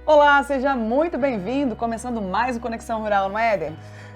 Olá, seja muito bem-vindo, começando mais o Conexão Rural, não é, Éder?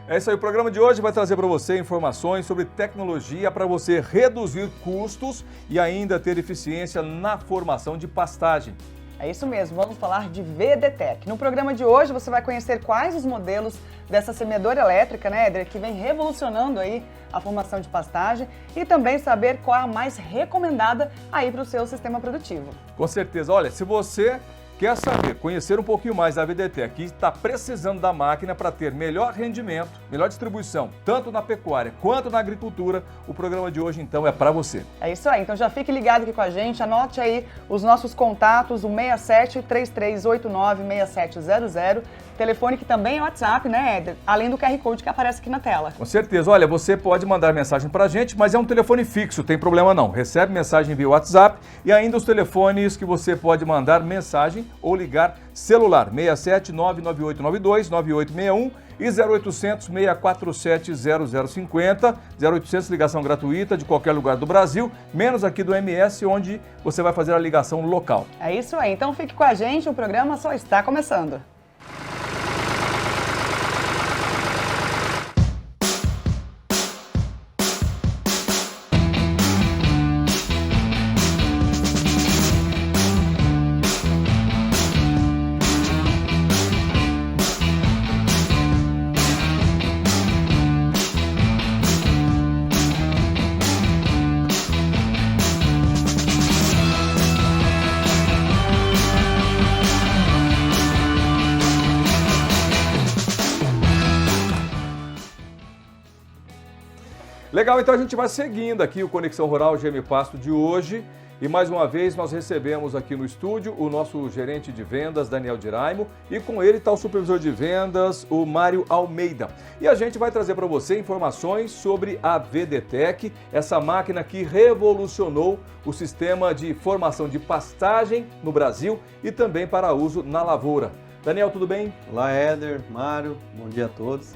É isso aí, o programa de hoje vai trazer para você informações sobre tecnologia para você reduzir custos e ainda ter eficiência na formação de pastagem. É isso mesmo, vamos falar de VDTech. No programa de hoje você vai conhecer quais os modelos dessa semeadora elétrica, né, Éder, que vem revolucionando aí a formação de pastagem e também saber qual a mais recomendada aí para o seu sistema produtivo. Com certeza, olha, se você quer saber, conhecer um pouquinho mais da VDTech e está precisando da máquina para ter melhor rendimento, melhor distribuição, tanto na pecuária quanto na agricultura, o programa de hoje então é para você. É isso aí, então já fique ligado aqui com a gente, anote aí os nossos contatos, o 67 3389 6700, telefone que também é WhatsApp, né, Éder? Além do QR Code que aparece aqui na tela. Com certeza, olha, você pode mandar mensagem para a gente, mas é um telefone fixo, tem problema não. Recebe mensagem via WhatsApp e ainda os telefones que você pode mandar mensagem ou ligar celular, 67 99892 9861 e 0800 647 0050, 0800 ligação gratuita de qualquer lugar do Brasil, menos aqui do MS, onde você vai fazer a ligação local. É isso aí, então fique com a gente, o programa só está começando. Legal, então a gente vai seguindo aqui o Conexão Rural GM Pasto de hoje e mais uma vez nós recebemos aqui no estúdio o nosso gerente de vendas, Daniel Diraimo, e com ele está o supervisor de vendas, o Mário Almeida. E a gente vai trazer para você informações sobre a VDTech, essa máquina que revolucionou o sistema de formação de pastagem no Brasil e também para uso na lavoura. Daniel, tudo bem? Olá, Éder, Mário, bom dia a todos.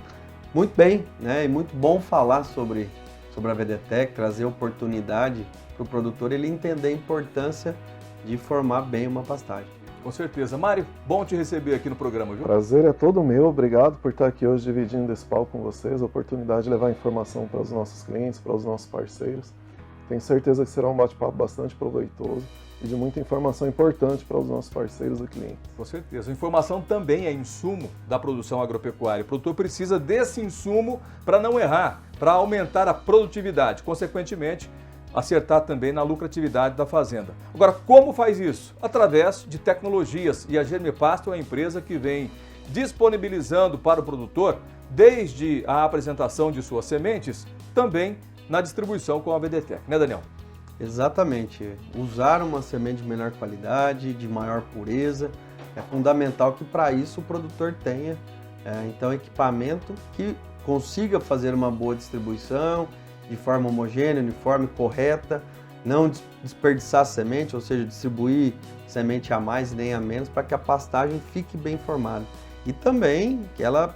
Muito bem, né? E muito bom falar sobre a VDTech, trazer oportunidade para o produtor ele entender a importância de formar bem uma pastagem. Com certeza. Mário, bom te receber aqui no programa, viu? Prazer é todo meu, obrigado por estar aqui hoje dividindo esse palco com vocês, a oportunidade de levar informação para os nossos clientes, para os nossos parceiros. Tenho certeza que será um bate-papo bastante proveitoso e de muita informação importante para os nossos parceiros e clientes. Com certeza. A informação também é insumo da produção agropecuária. O produtor precisa desse insumo para não errar, para aumentar a produtividade, consequentemente, acertar também na lucratividade da fazenda. Agora, como faz isso? Através de tecnologias. E a Germipasto é a empresa que vem disponibilizando para o produtor, desde a apresentação de suas sementes, também na distribuição com a VDTech, né, Daniel? Exatamente. Usar uma semente de menor qualidade, de maior pureza, é fundamental que para isso o produtor tenha então equipamento que consiga fazer uma boa distribuição de forma homogênea, uniforme, correta, não desperdiçar semente, ou seja, distribuir semente a mais e nem a menos para que a pastagem fique bem formada. E também que ela,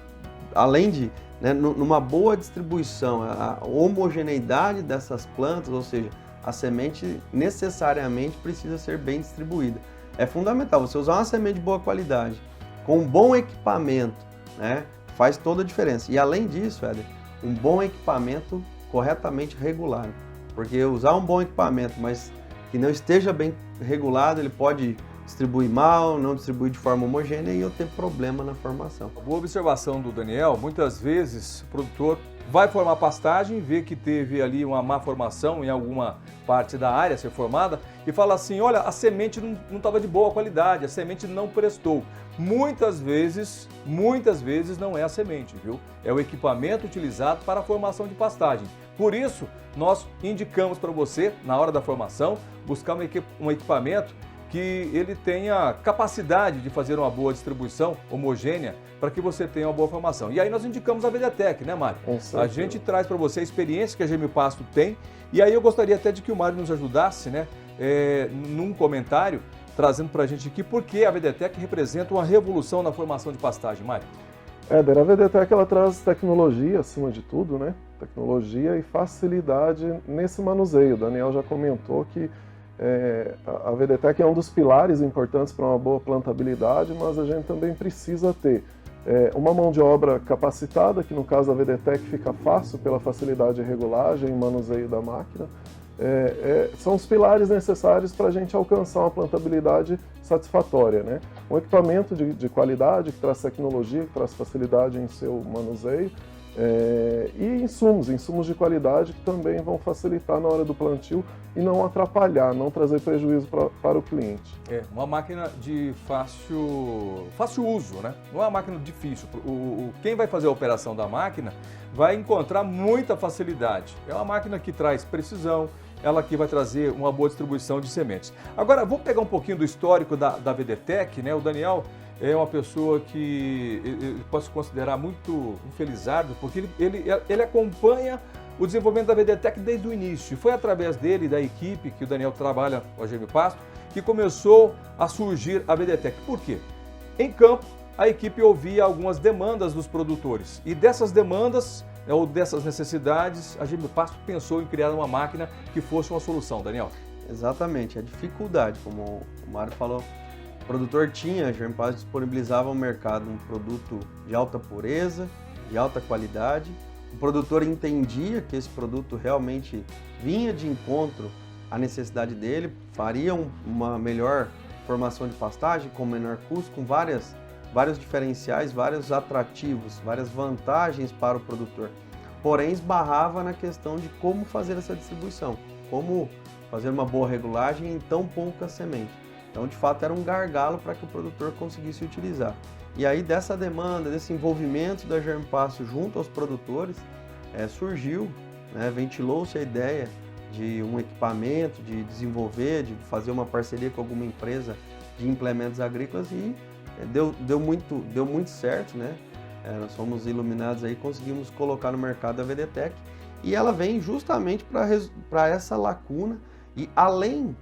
além de, né, numa boa distribuição, a homogeneidade dessas plantas, ou seja, a semente necessariamente precisa ser bem distribuída. É fundamental você usar uma semente de boa qualidade, com um bom equipamento, né, faz toda a diferença. E além disso, Éder, um bom equipamento corretamente regulado. Porque usar um bom equipamento, mas que não esteja bem regulado, ele pode distribuir mal, não distribuir de forma homogênea e eu ter problema na formação. Boa observação do Daniel. Muitas vezes o produtor vai formar pastagem, vê que teve ali uma má formação em alguma parte da área a ser formada e fala assim, olha, a semente não estava de boa qualidade, a semente não prestou. Muitas vezes não é a semente, viu? É o equipamento utilizado para a formação de pastagem. Por isso, nós indicamos para você, na hora da formação, buscar um equipamento que ele tenha capacidade de fazer uma boa distribuição homogênea para que você tenha uma boa formação. E aí nós indicamos a VDTech, né, Mário? A gente traz para você a experiência que a Germipasto tem e aí eu gostaria até de que o Mário nos ajudasse, né, num comentário, trazendo para a gente aqui por que a VDTech representa uma revolução na formação de pastagem, Mário. Éder, a VDTech ela traz tecnologia acima de tudo, né? Tecnologia e facilidade nesse manuseio. O Daniel já comentou que A VDTEC é um dos pilares importantes para uma boa plantabilidade, mas a gente também precisa ter uma mão de obra capacitada, que no caso da VDTEC fica fácil pela facilidade de regulagem e manuseio da máquina. São os pilares necessários para a gente alcançar uma plantabilidade satisfatória, né? Um equipamento de qualidade, que traz tecnologia, que traz facilidade em seu manuseio, e insumos de qualidade que também vão facilitar na hora do plantio e não atrapalhar, não trazer prejuízo para o cliente. Uma máquina de fácil uso, né? Não é uma máquina difícil. Quem vai fazer a operação da máquina vai encontrar muita facilidade. É uma máquina que traz precisão, ela que vai trazer uma boa distribuição de sementes. Agora, vamos pegar um pouquinho do histórico da VDTEC, né? O Daniel é uma pessoa que eu posso considerar muito infelizardo, porque ele acompanha o desenvolvimento da VDTEC desde o início. Foi através dele, da equipe que o Daniel trabalha, o AGM Pasto, que começou a surgir a VDTEC. Por quê? Em campo, a equipe ouvia algumas demandas dos produtores e dessas demandas ou dessas necessidades, a AGM Pasto pensou em criar uma máquina que fosse uma solução. Daniel? Exatamente, a dificuldade, como o Mário falou, o produtor tinha, a AGM Pasto disponibilizava ao mercado um produto de alta pureza, de alta qualidade. O produtor entendia que esse produto realmente vinha de encontro à necessidade dele, faria uma melhor formação de pastagem com menor custo, com vários diferenciais, vários atrativos, várias vantagens para o produtor. Porém, esbarrava na questão de como fazer essa distribuição, como fazer uma boa regulagem em tão pouca semente. Então, de fato, era um gargalo para que o produtor conseguisse utilizar. E aí, dessa demanda, desse envolvimento da Germ Pasto junto aos produtores, surgiu, né, ventilou-se a ideia de um equipamento, de desenvolver, de fazer uma parceria com alguma empresa de implementos agrícolas e deu muito certo, né? Nós fomos iluminados aí, conseguimos colocar no mercado a VDTEC e ela vem justamente para essa lacuna e além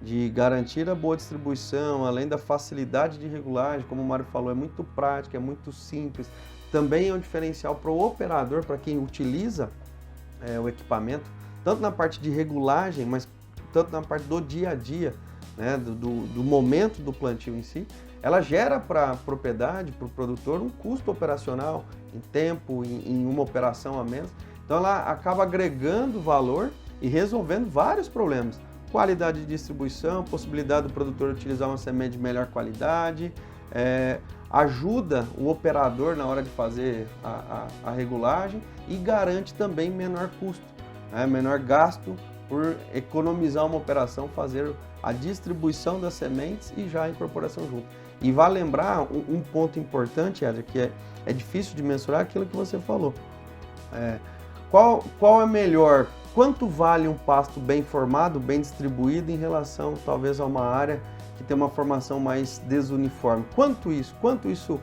de garantir a boa distribuição, além da facilidade de regulagem, como o Mário falou, é muito prática, é muito simples, também é um diferencial para o operador, para quem utiliza o equipamento, tanto na parte de regulagem, mas tanto na parte do dia a dia, né, do momento do plantio em si. Ela gera para a propriedade, para o produtor, um custo operacional em tempo, em uma operação a menos. Então ela acaba agregando valor e resolvendo vários problemas. Qualidade de distribuição, possibilidade do produtor utilizar uma semente de melhor qualidade, ajuda o operador na hora de fazer a regulagem e garante também menor custo, menor gasto por economizar uma operação, fazer a distribuição das sementes e já a incorporação junto. E vale lembrar um ponto importante, Éder, que é difícil de mensurar aquilo que você falou. Qual é melhor? Quanto vale um pasto bem formado, bem distribuído em relação talvez a uma área que tem uma formação mais desuniforme? Quanto isso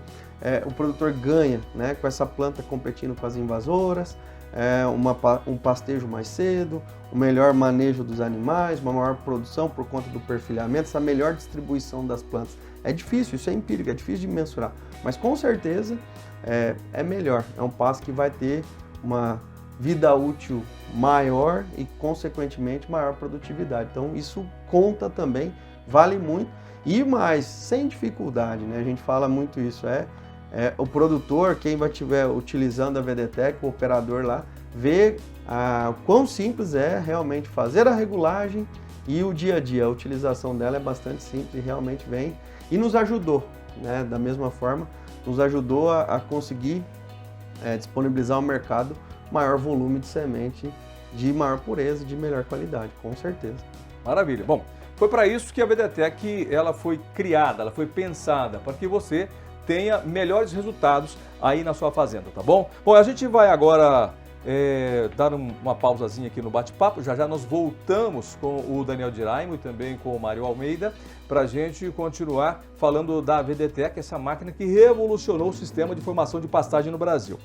o produtor ganha, né, com essa planta competindo com as invasoras, um pastejo mais cedo, um melhor manejo dos animais, uma maior produção por conta do perfilhamento, essa melhor distribuição das plantas? É difícil, isso é empírico, é difícil de mensurar, mas com certeza é melhor, é um pasto que vai ter uma vida útil maior e, consequentemente, maior produtividade. Então, isso conta também, vale muito e mais, sem dificuldade, né? A gente fala muito isso, o produtor, quem vai estiver utilizando a VDTEC, o operador lá, vê quão simples é realmente fazer a regulagem e o dia a dia, a utilização dela é bastante simples e realmente vem e nos ajudou, né? Da mesma forma, nos ajudou a conseguir disponibilizar ao mercado maior volume de semente, de maior pureza, de melhor qualidade, com certeza. Maravilha. Bom, foi para isso que a VDTEC ela foi criada, ela foi pensada, para que você tenha melhores resultados aí na sua fazenda, tá bom? Bom, a gente vai agora dar uma pausazinha aqui no bate-papo, já nós voltamos com o Daniel Diraimo e também com o Mário Almeida para a gente continuar falando da VDTEC, essa máquina que revolucionou o sistema de formação de pastagem no Brasil.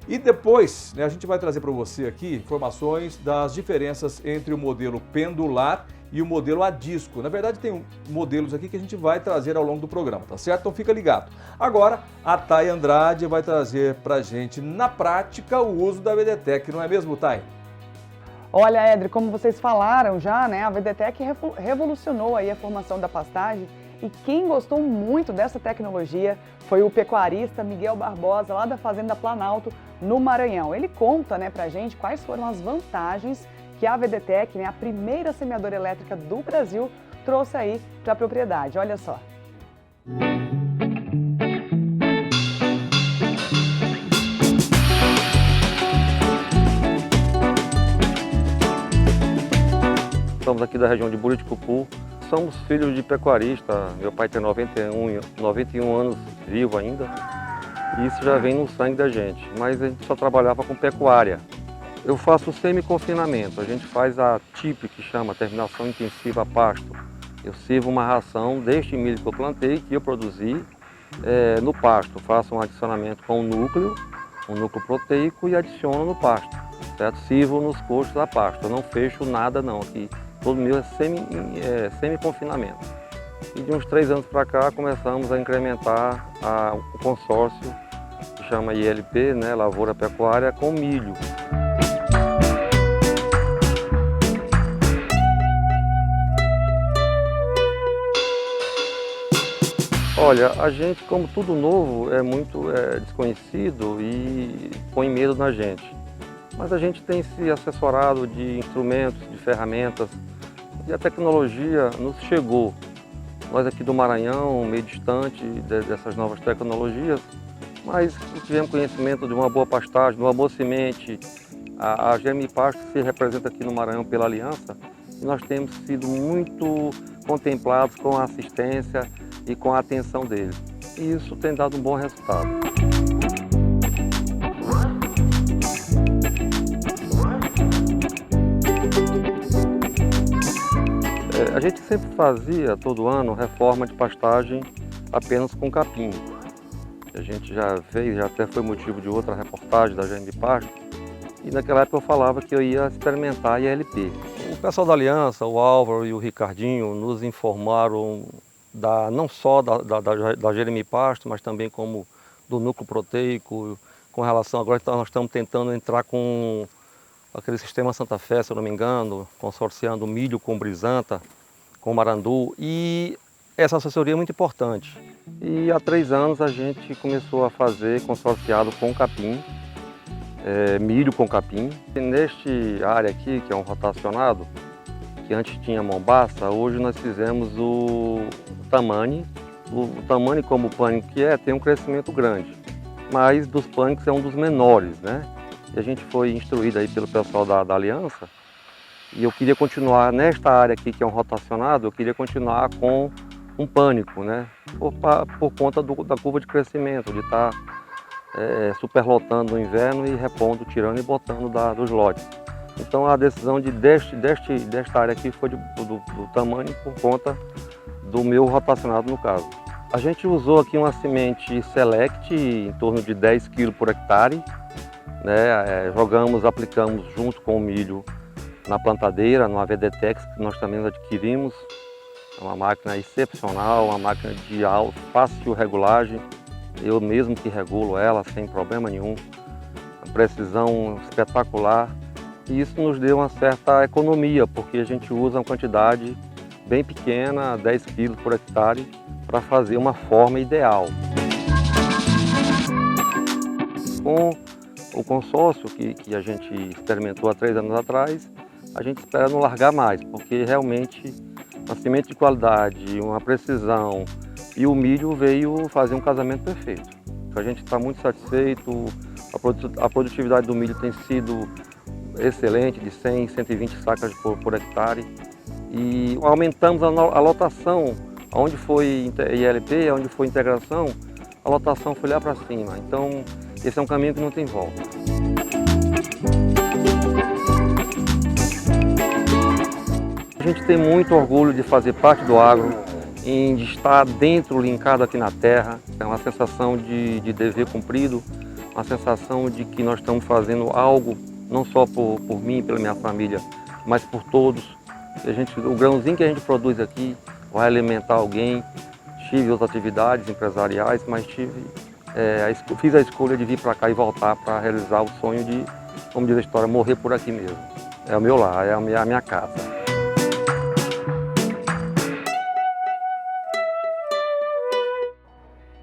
E depois, né, a gente vai trazer para você aqui informações das diferenças entre o modelo pendular e o modelo a disco. Na verdade, tem modelos aqui que a gente vai trazer ao longo do programa, tá certo? Então fica ligado. Agora, a Thay Andrade vai trazer para a gente, na prática, o uso da VDTEC, não é mesmo, Thay? Olha, Éder, como vocês falaram já, né, a VDTEC revolucionou aí a formação da pastagem e quem gostou muito dessa tecnologia foi o pecuarista Miguel Barbosa, lá da Fazenda Planalto, no Maranhão. Ele conta, né, pra gente quais foram as vantagens que a VDTEC, né, a primeira semeadora elétrica do Brasil, trouxe aí para a propriedade. Olha só. Somos aqui da região de Buriticupu, somos filhos de pecuarista, meu pai tem 91 anos vivo ainda, e isso já vem no sangue da gente, mas a gente só trabalhava com pecuária. Eu faço semi-confinamento, a gente faz a TIP, que chama Terminação Intensiva a Pasto. Eu sirvo uma ração deste milho que eu plantei, que eu produzi, no pasto. Faço um adicionamento com um núcleo proteico e adiciono no pasto, certo? Sirvo nos postos a pasto, eu não fecho nada não aqui. Todo meu é semi-confinamento. E de uns 3 anos para cá começamos a incrementar o consórcio, que chama ILP, né, Lavoura Pecuária, com milho. Olha, a gente, como tudo novo, é muito desconhecido e põe medo na gente. Mas a gente tem se assessorado de instrumentos, de ferramentas, e a tecnologia nos chegou. Nós aqui do Maranhão, meio distante dessas novas tecnologias, mas tivemos conhecimento de uma boa pastagem, de uma boa semente. A GM Pasto se representa aqui no Maranhão pela aliança e nós temos sido muito contemplados com a assistência e com a atenção deles. E isso tem dado um bom resultado. A gente sempre fazia, todo ano, reforma de pastagem apenas com capim. A gente já fez, já até foi motivo de outra reportagem da GM Pasto, e naquela época eu falava que eu ia experimentar a ILP. O pessoal da Aliança, o Álvaro e o Ricardinho, nos informaram não só da GM Pasto, mas também como do núcleo proteico, com relação, agora nós estamos tentando entrar com aquele sistema Santa Fé, se eu não me engano, consorciando milho com brisanta, com marandu, e essa assessoria é muito importante. E há 3 anos a gente começou a fazer consorciado com capim, milho com capim. E neste área aqui, que é um rotacionado, que antes tinha mombaça, hoje nós fizemos o tamane. O tamane, como o pânico que tem um crescimento grande, mas dos pânicos é um dos menores, né? E a gente foi instruído aí pelo pessoal da Aliança, e eu queria continuar nesta área aqui, que é um rotacionado, eu queria continuar com um pânico, né? Por conta da curva de crescimento, de estar superlotando no inverno e repondo, tirando e botando dos lotes. Então a decisão desta área aqui foi do tamanho por conta do meu rotacionado no caso. A gente usou aqui uma semente Select em torno de 10 kg por hectare, né? Aplicamos junto com o milho na plantadeira, no VDTEC, que nós também adquirimos. É uma máquina excepcional, uma máquina de fácil regulagem, eu mesmo que regulo ela sem problema nenhum, uma precisão espetacular. E isso nos deu uma certa economia, porque a gente usa uma quantidade bem pequena, 10 kg por hectare, para fazer uma forma ideal. Com o consórcio que a gente experimentou há 3 anos atrás, a gente espera não largar mais, porque realmente uma semente de qualidade, uma precisão, e o milho veio fazer um casamento perfeito. A gente está muito satisfeito, a produtividade do milho tem sido excelente, de 100, 120 sacas por hectare, e aumentamos a lotação, onde foi ILP, onde foi integração, a lotação foi lá para cima, então esse é um caminho que não tem volta. A gente tem muito orgulho de fazer parte do agro, de estar dentro, linkado aqui na terra. É uma sensação de dever cumprido, uma sensação de que nós estamos fazendo algo, não só por mim e pela minha família, mas por todos. O grãozinho que a gente produz aqui vai alimentar alguém. Tive outras atividades empresariais, mas fiz a escolha de vir para cá e voltar para realizar o sonho de, como diz a história, morrer por aqui mesmo. é o meu lar, é a minha casa.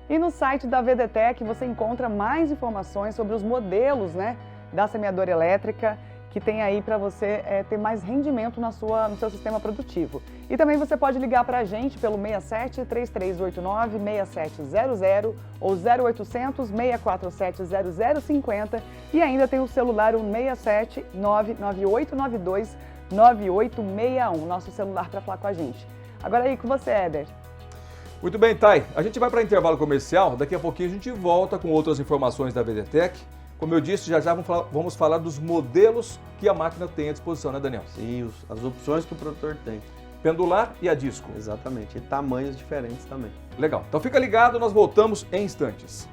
E no site da VDTEC você encontra mais informações sobre os modelos, né, da semeadora elétrica, que tem aí para você ter mais rendimento no seu sistema produtivo. E também você pode ligar para a gente pelo 67 3389 6700 ou 0800 647 0050 e ainda tem o celular 167 99892 9861, nosso celular para falar com a gente. Agora aí com você, Éder. Muito bem, Thay. A gente vai para intervalo comercial, daqui a pouquinho a gente volta com outras informações da VDTEC. Como eu disse, já vamos falar dos modelos que a máquina tem à disposição, né, Daniel? Sim, as opções que o produtor tem. Pendular e a disco. Exatamente, e tamanhos diferentes também. Legal. Então fica ligado, nós voltamos em instantes.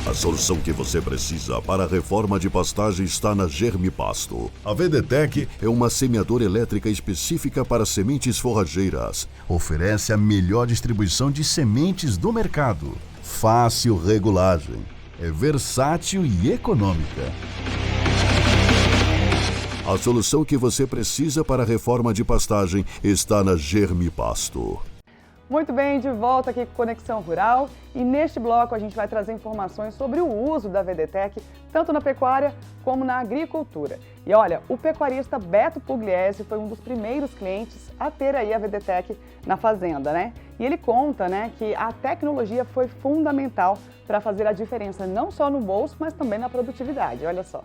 A solução que você precisa para a reforma de pastagem está na Germipasto. A VDTEC é uma semeadora elétrica específica para sementes forrageiras. Oferece a melhor distribuição de sementes do mercado. Fácil regulagem. É versátil e econômica. A solução que você precisa para a reforma de pastagem está na Germipasto. Muito bem, de volta aqui com Conexão Rural e neste bloco a gente vai trazer informações sobre o uso da VDTEC tanto na pecuária como na agricultura. E olha, o pecuarista Beto Pugliese foi um dos primeiros clientes a ter aí a VDTEC na fazenda, né? E ele conta, né, que a tecnologia foi fundamental para fazer a diferença não só no bolso, mas também na produtividade. Olha só.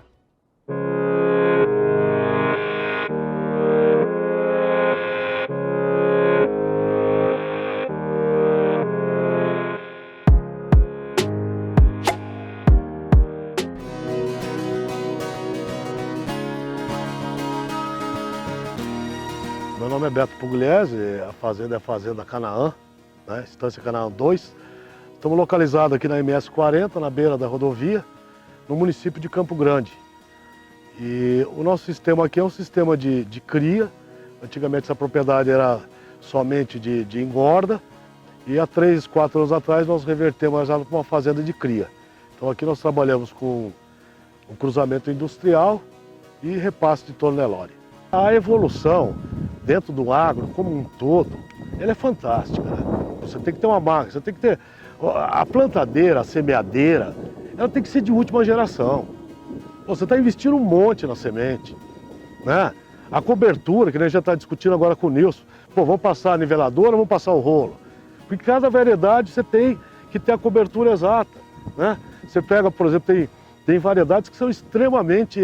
Meu nome é Beto Pugliese, a fazenda é a Fazenda Canaã, né? Estância Canaã 2. Estamos localizados aqui na MS 40, na beira da rodovia, no município de Campo Grande. E o nosso sistema aqui é um sistema de cria. Antigamente essa propriedade era somente de engorda e há 3, 4 anos atrás nós revertemos ela para uma fazenda de cria. Então aqui nós trabalhamos com um cruzamento industrial e repasse de Toro Nelore. A evolução dentro do agro como um todo, ela é fantástica, né? Você tem que ter uma máquina, você tem que ter a plantadeira, a semeadeira, ela tem que ser de última geração. Você está investindo um monte na semente, né? A cobertura, que a gente já está discutindo agora com o Nilson, pô, vamos passar a niveladora, vamos passar o rolo. Porque cada variedade você tem que ter a cobertura exata, né? Você pega, por exemplo, tem variedades que são extremamente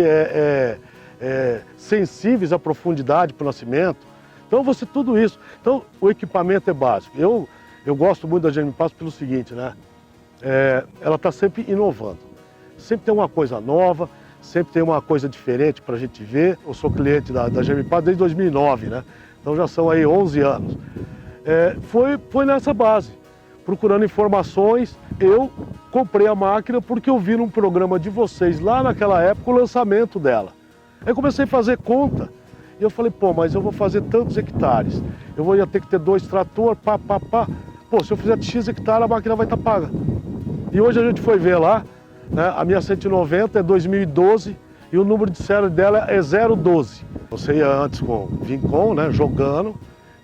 sensíveis à profundidade para o nascimento. Então você tudo isso. Então o equipamento é básico. Eu gosto muito da Germipasto pelo seguinte, né? Ela está sempre inovando. Sempre tem uma coisa nova, sempre tem uma coisa diferente para a gente ver. Eu sou cliente da Germipasto desde 2009, né? Então já são aí 11 anos. Foi nessa base, procurando informações. Eu comprei a máquina porque eu vi num programa de vocês, lá naquela época, o lançamento dela. Aí comecei a fazer conta. E eu falei, pô, mas eu vou fazer tantos hectares. Eu vou ter que ter 2 tratores, pá. Pô, se eu fizer X hectares, a máquina vai estar paga. E hoje a gente foi ver lá, né, a minha 190 é 2012 e o número de série dela é 012. Você ia antes com Vincom, né, jogando.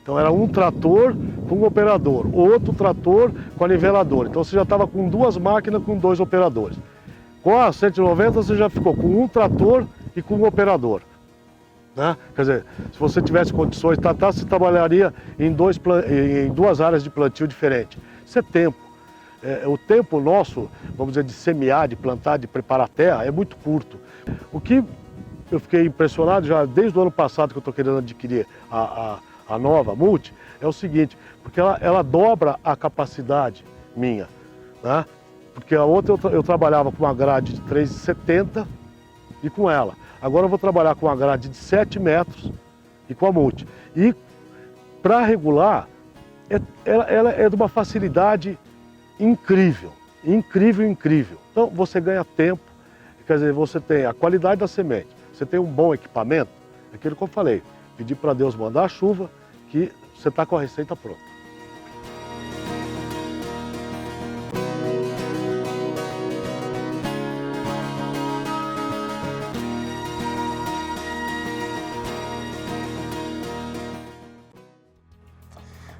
Então era um trator com um operador, outro trator com a niveladora. Então você já estava com 2 máquinas com 2 operadores. Com a 190 você já ficou com um trator e com um operador. né? Quer dizer, se você tivesse condições, você trabalharia em 2 áreas de plantio diferentes. Isso é tempo. O tempo nosso, vamos dizer, de semear, de plantar, de preparar a terra, é muito curto. O que eu fiquei impressionado já desde o ano passado que eu estou querendo adquirir a nova Multi, é o seguinte, porque ela dobra a capacidade minha, né? Porque a outra eu trabalhava com uma grade de 3,70 e com ela. Agora eu vou trabalhar com uma grade de 7 metros e com a Multi. E para regular, ela é de uma facilidade incrível, incrível, incrível. Então você ganha tempo, quer dizer, você tem a qualidade da semente, você tem um bom equipamento, aquilo que eu falei, pedir para Deus mandar a chuva, que você está com a receita pronta.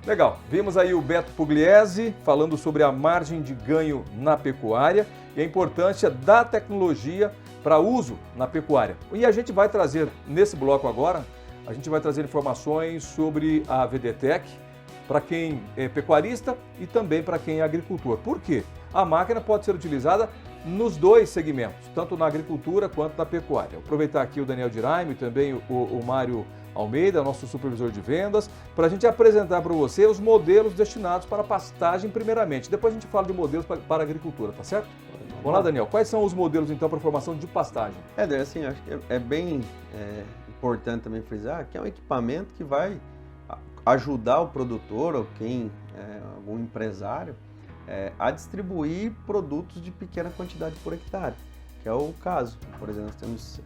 Legal, vimos aí o Beto Pugliese falando sobre a margem de ganho na pecuária e a importância da tecnologia para uso na pecuária. E a gente vai trazer, nesse bloco agora, a gente vai trazer informações sobre a VDTEC para quem é pecuarista e também para quem é agricultor. Por quê? A máquina pode ser utilizada nos dois segmentos, tanto na agricultura quanto na pecuária. Vou aproveitar aqui o Daniel Diraime e também o Mário Almeida, nosso supervisor de vendas, para a gente apresentar para você os modelos destinados para pastagem primeiramente. Depois a gente fala de modelos para a agricultura, tá certo? Vamos lá, Daniel. Quais são os modelos, então, para formação de pastagem? Éder, assim, acho que é bem importante também frisar que é um equipamento que vai ajudar o produtor ou algum empresário a distribuir produtos de pequena quantidade por hectare, que é o caso. Por exemplo, nós temos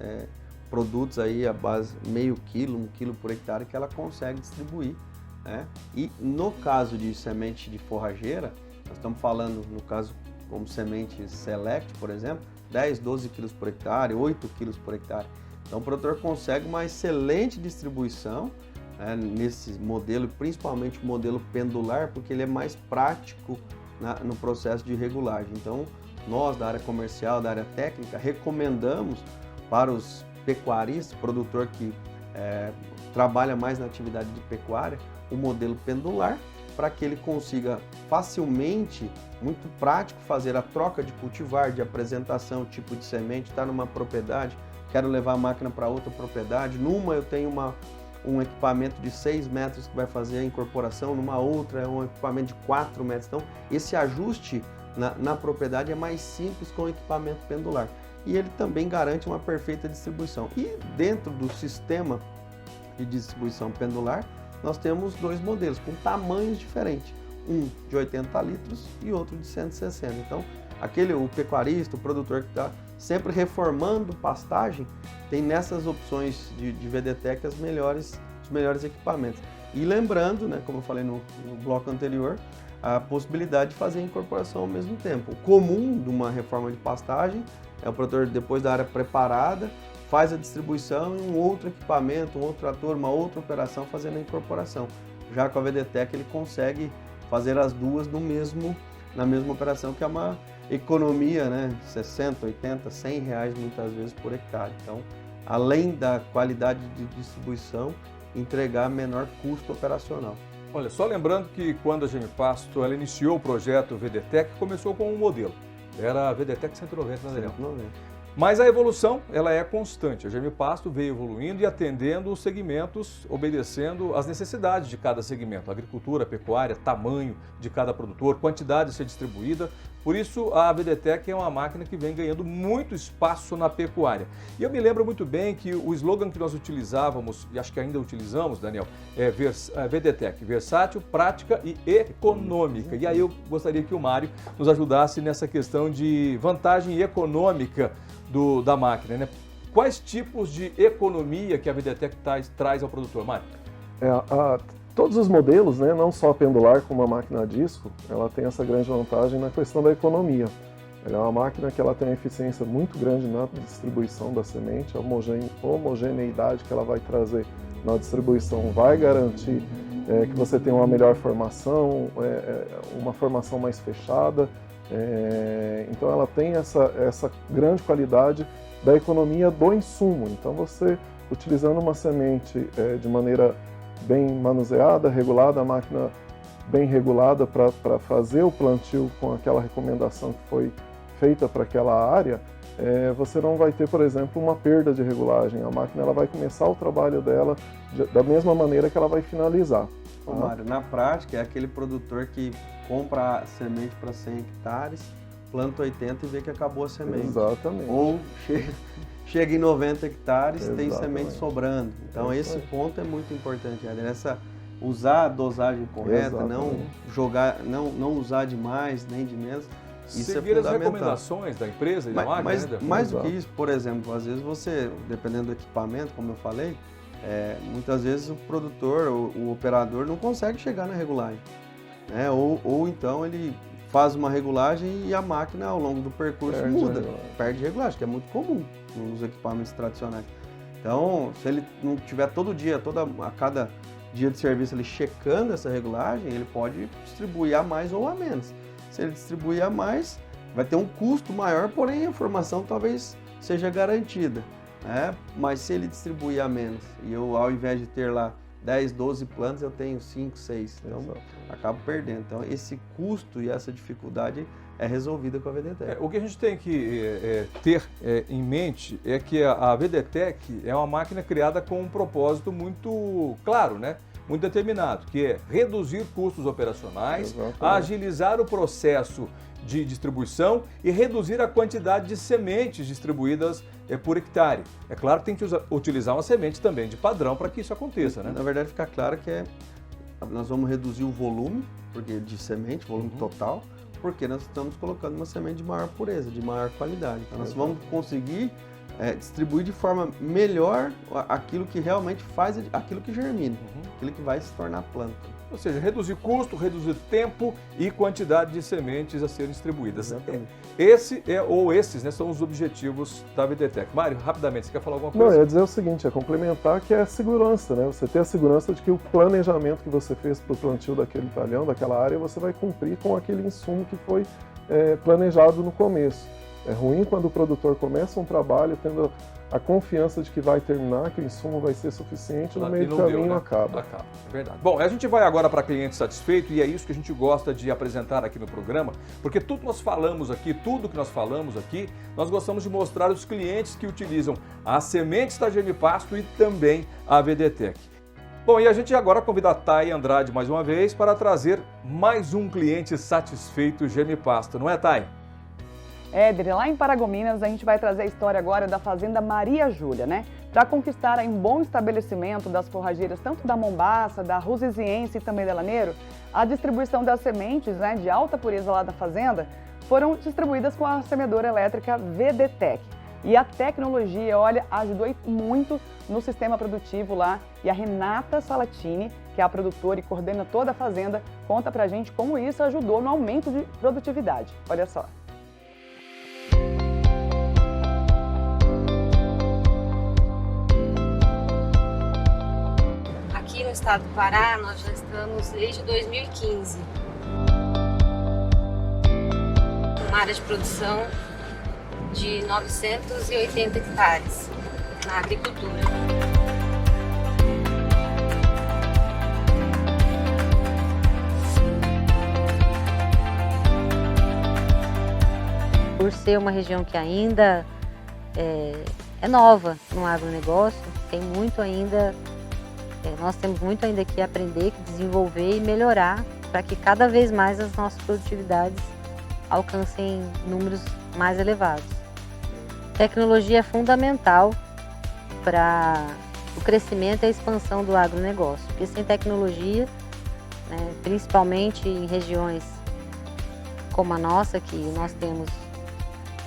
produtos aí a base meio quilo, 1 quilo por hectare que ela consegue distribuir, né? E no caso de semente de forrageira, nós estamos falando, no caso, como semente Select, por exemplo, 10, 12 quilos por hectare, 8 quilos por hectare. Então o produtor consegue uma excelente distribuição nesse modelo, principalmente o modelo pendular, porque ele é mais prático no processo de regulagem. Então nós da área comercial, da área técnica, recomendamos para os pecuaristas, produtor que trabalha mais na atividade de pecuária, o modelo pendular, para que ele consiga facilmente, muito prático, fazer a troca de cultivar, de apresentação, tipo de semente, está numa propriedade, quero levar a máquina para outra propriedade, numa eu tenho um equipamento de 6 metros que vai fazer a incorporação, numa outra é um equipamento de 4 metros, então esse ajuste na propriedade é mais simples com o equipamento pendular. E ele também garante uma perfeita distribuição. E dentro do sistema de distribuição pendular, nós temos 2 modelos com tamanhos diferentes. Um de 80 litros e outro de 160. Então, o pecuarista, o produtor que está sempre reformando pastagem, tem nessas opções de VDTEC os melhores equipamentos. E lembrando, né, como eu falei no bloco anterior, a possibilidade de fazer a incorporação ao mesmo tempo. O comum de uma reforma de pastagem é o produtor, depois da área preparada, faz a distribuição em um outro equipamento, um outro trator, uma outra operação fazendo a incorporação. Já com a VDTEC ele consegue fazer as duas na mesma operação, que é uma economia, né, de 60, 80, 100 reais muitas vezes por hectare. Então, além da qualidade de distribuição, entregar menor custo operacional. Olha, só lembrando que quando a GM Pasto ela iniciou o projeto VDTEC, começou com um modelo. Era a VDTEC 190, né, Daniel? 190. Mas a evolução, ela é constante. A GM Pasto veio evoluindo e atendendo os segmentos, obedecendo às necessidades de cada segmento. Agricultura, pecuária, tamanho de cada produtor, quantidade a ser distribuída. Por isso, a VDTEC é uma máquina que vem ganhando muito espaço na pecuária. E eu me lembro muito bem que o slogan que nós utilizávamos, e acho que ainda utilizamos, Daniel, é VDTEC, versátil, prática e econômica. E aí eu gostaria que o Mário nos ajudasse nessa questão de vantagem econômica da máquina, né? Quais tipos de economia que a VDTEC traz ao produtor, Mário? Todos os modelos, né, não só a pendular como a máquina a disco, ela tem essa grande vantagem na questão da economia. Ela é uma máquina que ela tem uma eficiência muito grande na distribuição da semente, a homogeneidade que ela vai trazer na distribuição vai garantir que você tenha uma melhor formação, uma formação mais fechada. Então ela tem essa grande qualidade da economia do insumo. Então você utilizando uma semente de maneira bem manuseada, regulada, a máquina bem regulada para fazer o plantio com aquela recomendação que foi feita para aquela área, você não vai ter, por exemplo, uma perda de regulagem. A máquina ela vai começar o trabalho dela da mesma maneira que ela vai finalizar. Ô, Mário, na prática é aquele produtor que compra semente para 100 hectares, planta 80 e vê que acabou a semente. Exatamente. Ou chega em 90 hectares, Exatamente. tem semente sobrando. Então esse ponto é muito importante, Éder. Usar a dosagem correta, não jogar, não usar de mais nem de menos. Isso Seguir é fundamental. as recomendações da empresa e da máquina, né? Mais do que isso, por exemplo, às vezes você, dependendo do equipamento, como eu falei, muitas vezes o produtor, o operador não consegue chegar na regulagem, né? Ou então ele faz uma regulagem e a máquina ao longo do percurso muda, perde regulagem, que é muito comum nos equipamentos tradicionais. Então, se ele não tiver todo dia, a cada dia de serviço ele checando essa regulagem, ele pode distribuir a mais ou a menos. Se ele distribuir a mais, vai ter um custo maior, porém a informação talvez seja garantida, né? Mas se ele distribuir a menos, e eu ao invés de ter lá 10, 12 plantas, eu tenho 5, 6, então acabo perdendo. Então esse custo e essa dificuldade é resolvida com a VDTech. O que a gente tem que ter em mente é que a VDTech é uma máquina criada com um propósito muito claro, né? Muito determinado, que é reduzir custos operacionais, agilizar o processo de distribuição e reduzir a quantidade de sementes distribuídas por hectare. É claro que tem que utilizar uma semente também de padrão para que isso aconteça, né? Na verdade, fica claro que nós vamos reduzir o volume de semente, volume total, porque nós estamos colocando uma semente de maior pureza, de maior qualidade. Então, nós vamos conseguir distribuir de forma melhor aquilo que realmente faz, aquilo que germina, aquilo que vai se tornar planta. Ou seja, reduzir custo, reduzir tempo e quantidade de sementes a serem distribuídas. Exatamente. Esses, né, são os objetivos da VDTech. Mário, rapidamente, você quer falar alguma coisa? Não, eu ia dizer o seguinte, complementar que é a segurança, né? Você ter a segurança de que o planejamento que você fez para o plantio daquele talhão, daquela área, você vai cumprir com aquele insumo que foi planejado no começo. É ruim quando o produtor começa um trabalho tendo a confiança de que vai terminar, que o insumo vai ser suficiente, no meio do caminho acaba. É verdade. Bom, a gente vai agora para cliente satisfeito e é isso que a gente gosta de apresentar aqui no programa, porque tudo que nós falamos aqui, nós gostamos de mostrar os clientes que utilizam as sementes da Germipasto e também a VDTech. Bom, e a gente agora convida a Thay Andrade mais uma vez para trazer mais um cliente satisfeito Germipasto, não é, Thay? Éder, lá em Paragominas, a gente vai trazer a história agora da Fazenda Maria Júlia, né? Para conquistar um bom estabelecimento das forrageiras, tanto da Mombaça, da Rusiziense e também da Laneiro, a distribuição das sementes, né, de alta pureza lá da fazenda foram distribuídas com a semeadora elétrica VDTech. E a tecnologia, olha, ajudou muito no sistema produtivo lá. E a Renata Salatini, que é a produtora e coordena toda a fazenda, conta pra gente como isso ajudou no aumento de produtividade. Olha só. Aqui no estado do Pará, nós já estamos desde 2015. Uma área de produção de 980 hectares na agricultura. Por ser uma região que ainda é nova no agronegócio, tem muito ainda. Nós temos muito ainda que aprender, que desenvolver e melhorar para que cada vez mais as nossas produtividades alcancem números mais elevados. Tecnologia é fundamental para o crescimento e a expansão do agronegócio, porque sem tecnologia, né, principalmente em regiões como a nossa, que nós temos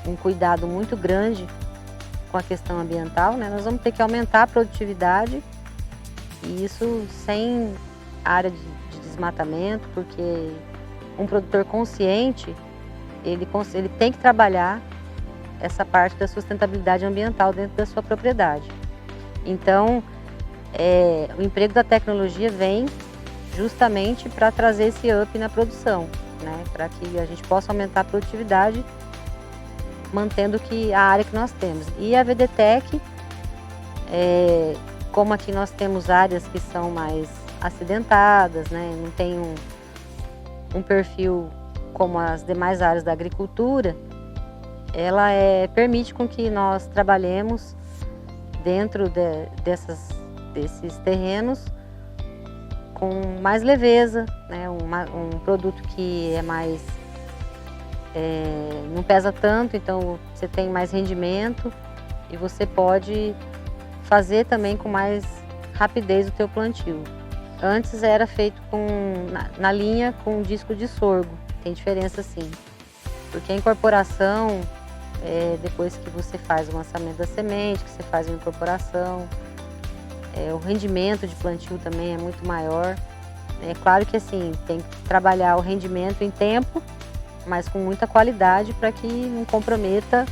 um cuidado muito grande com a questão ambiental, né, nós vamos ter que aumentar a produtividade. E isso sem área de desmatamento, porque um produtor consciente, ele tem que trabalhar essa parte da sustentabilidade ambiental dentro da sua propriedade. Então, o emprego da tecnologia vem justamente para trazer esse up na produção, né? Para que a gente possa aumentar a produtividade, mantendo a área que nós temos. E a VDTech Como aqui nós temos áreas que são mais acidentadas, né? Não tem um perfil como as demais áreas da agricultura, ela permite com que nós trabalhemos dentro desses terrenos com mais leveza, né? Um produto que é mais não pesa tanto, então você tem mais rendimento e você pode fazer também com mais rapidez o teu plantio. Antes era feito na linha com disco de sorgo, tem diferença sim, porque a incorporação, depois que você faz o lançamento da semente, que você faz a incorporação, o rendimento de plantio também é muito maior. É claro que assim, tem que trabalhar o rendimento em tempo, mas com muita qualidade para que não comprometa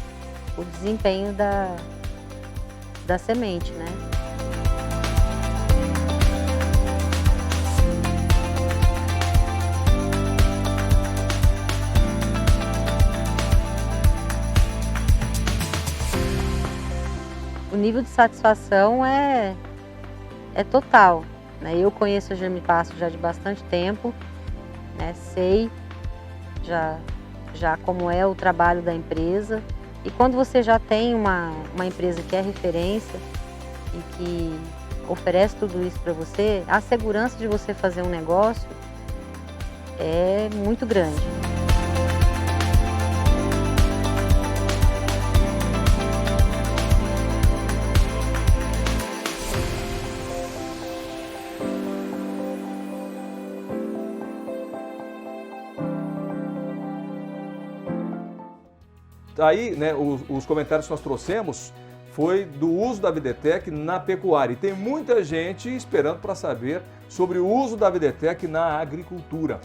o desempenho da semente, né? O nível de satisfação é total, né? Eu conheço a Germipasto já de bastante tempo, né? Sei já como é o trabalho da empresa. E quando você já tem uma empresa que é referência e que oferece tudo isso para você, a segurança de você fazer um negócio é muito grande. Aí, né, os comentários que nós trouxemos foi do uso da Videtec na pecuária. E tem muita gente esperando para saber sobre o uso da Videtec na agricultura.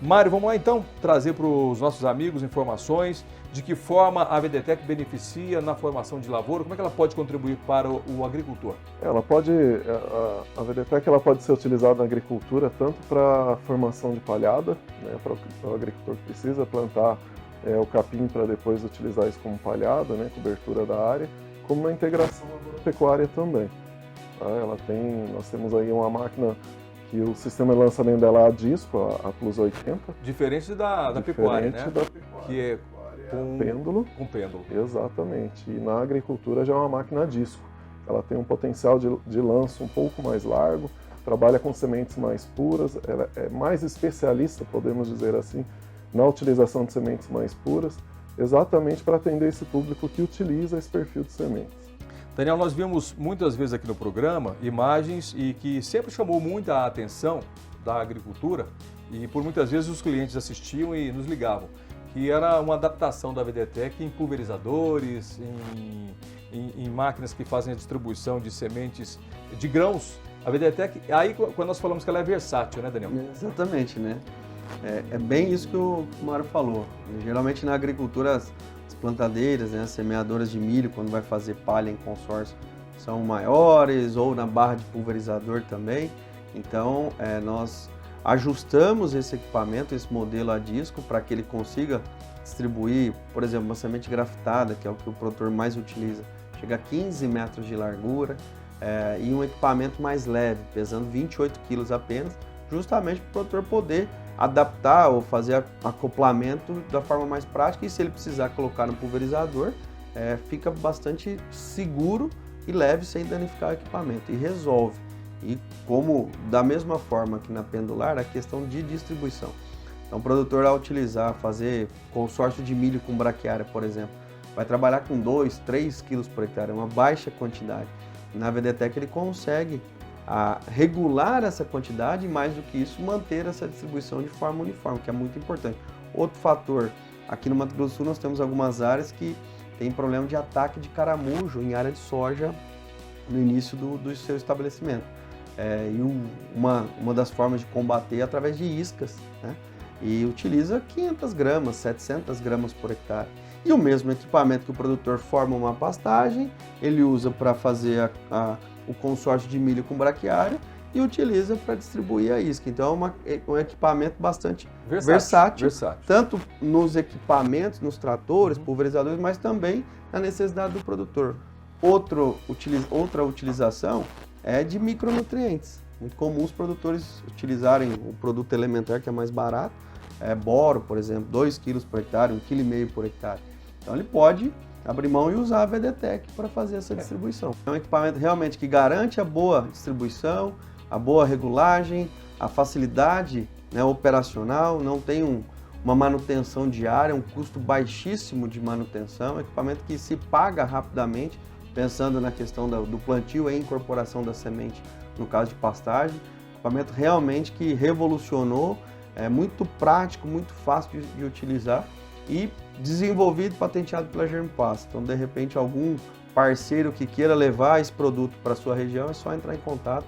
Mário, vamos lá então trazer para os nossos amigos informações de que forma a Videtec beneficia na formação de lavoura, como é que ela pode contribuir para o agricultor? A Videtec ela pode ser utilizada na agricultura tanto para a formação de palhada, né, para o agricultor que precisa plantar o capim para depois utilizar isso como palhada, né, cobertura da área, como na integração lavoura-pecuária também. Tá? Nós temos aí uma máquina que o sistema de lançamento dela é a disco, a Plus 80. Diferente da pecuária, né? Da pecuária. Que é com pêndulo. Com pêndulo. Exatamente. E na agricultura já é uma máquina a disco. Ela tem um potencial de lanço um pouco mais largo, trabalha com sementes mais puras, ela é mais especialista, podemos dizer assim, na utilização de sementes mais puras, exatamente para atender esse público que utiliza esse perfil de sementes. Daniel, nós vimos muitas vezes aqui no programa imagens e que sempre chamou muita atenção da agricultura e por muitas vezes os clientes assistiam e nos ligavam, que era uma adaptação da Videtec em pulverizadores, em máquinas que fazem a distribuição de sementes de grãos. A Videtec, aí quando nós falamos que ela é versátil, né, Daniel? Exatamente, né? É bem isso que o Mário falou. Geralmente na agricultura as plantadeiras, né, as semeadoras de milho, quando vai fazer palha em consórcio, são maiores, ou na barra de pulverizador também. Então nós ajustamos esse equipamento, esse modelo a disco, para que ele consiga distribuir, por exemplo, uma semente grafitada, que é o que o produtor mais utiliza, chega a 15 metros de largura, e um equipamento mais leve, pesando 28 quilos apenas, justamente para o produtor poder adaptar ou fazer acoplamento da forma mais prática, e se ele precisar colocar no pulverizador, fica bastante seguro e leve sem danificar o equipamento, e resolve. E como da mesma forma que na pendular, a questão de distribuição. Então o produtor, ao fazer consórcio de milho com braquiária, por exemplo, vai trabalhar com 2, 3 quilos por hectare, uma baixa quantidade. Na Videtec ele consegue regular essa quantidade e, mais do que isso, manter essa distribuição de forma uniforme, que é muito importante. Outro fator, aqui no Mato Grosso do Sul nós temos algumas áreas que tem problema de ataque de caramujo em área de soja no início do seu estabelecimento. E uma das formas de combater é através de iscas, né? E utiliza 500 gramas, 700 gramas por hectare. E o mesmo equipamento que o produtor forma uma pastagem, ele usa para fazer o consórcio de milho com braquiária e utiliza para distribuir a isca. Então é um equipamento bastante versátil, tanto nos equipamentos, nos tratores, pulverizadores, mas também na necessidade do produtor. outra utilização é de micronutrientes. Muito comum os produtores utilizarem o produto elementar que é mais barato, boro, por exemplo, 2 kg por hectare, 1,5 kg por hectare. Então ele pode abrir mão e usar a VDTEC para fazer essa distribuição. É um equipamento realmente que garante a boa distribuição, a boa regulagem, a facilidade, né, operacional, não tem uma manutenção diária, um custo baixíssimo de manutenção, é um equipamento que se paga rapidamente, pensando na questão do plantio e incorporação da semente, no caso de pastagem, equipamento realmente que revolucionou, é muito prático, muito fácil de utilizar e desenvolvido e patenteado pela Germipasto. Então, de repente, algum parceiro que queira levar esse produto para a sua região, é só entrar em contato,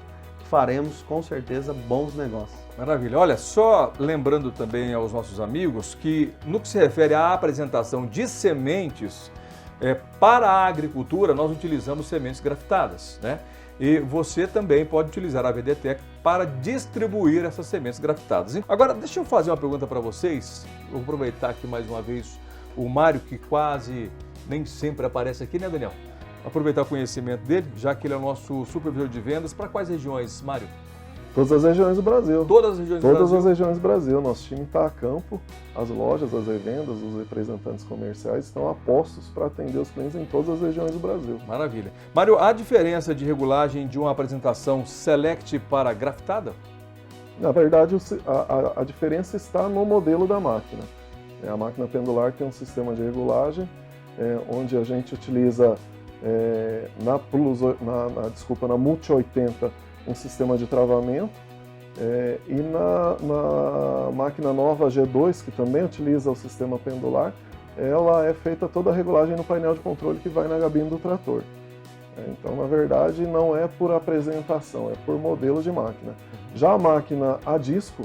faremos com certeza bons negócios. Maravilha. Olha, só lembrando também aos nossos amigos que no que se refere à apresentação de sementes para a agricultura, nós utilizamos sementes grafitadas, né? E você também pode utilizar a VDTEC para distribuir essas sementes grafitadas. Agora, deixa eu fazer uma pergunta para vocês. Vou aproveitar aqui mais uma vez o Mário, que quase nem sempre aparece aqui, né, Daniel? Aproveitar o conhecimento dele, já que ele é o nosso supervisor de vendas. Para quais regiões, Mário? Todas as regiões do Brasil. Todas as regiões do Brasil? Todas as regiões do Brasil. Nosso time está a campo, as lojas, as revendas, os representantes comerciais estão a postos para atender os clientes em todas as regiões do Brasil. Maravilha. Mário, há diferença de regulagem de uma apresentação Select para grafitada? Na verdade, a diferença está no modelo da máquina. A máquina pendular tem um sistema de regulagem, onde a gente utiliza na Multi 80 um sistema de travamento, e na máquina nova G2, que também utiliza o sistema pendular, ela é feita toda a regulagem no painel de controle que vai na gabine do trator. Então, na verdade, não é por apresentação, é por modelo de máquina. Já a máquina a disco,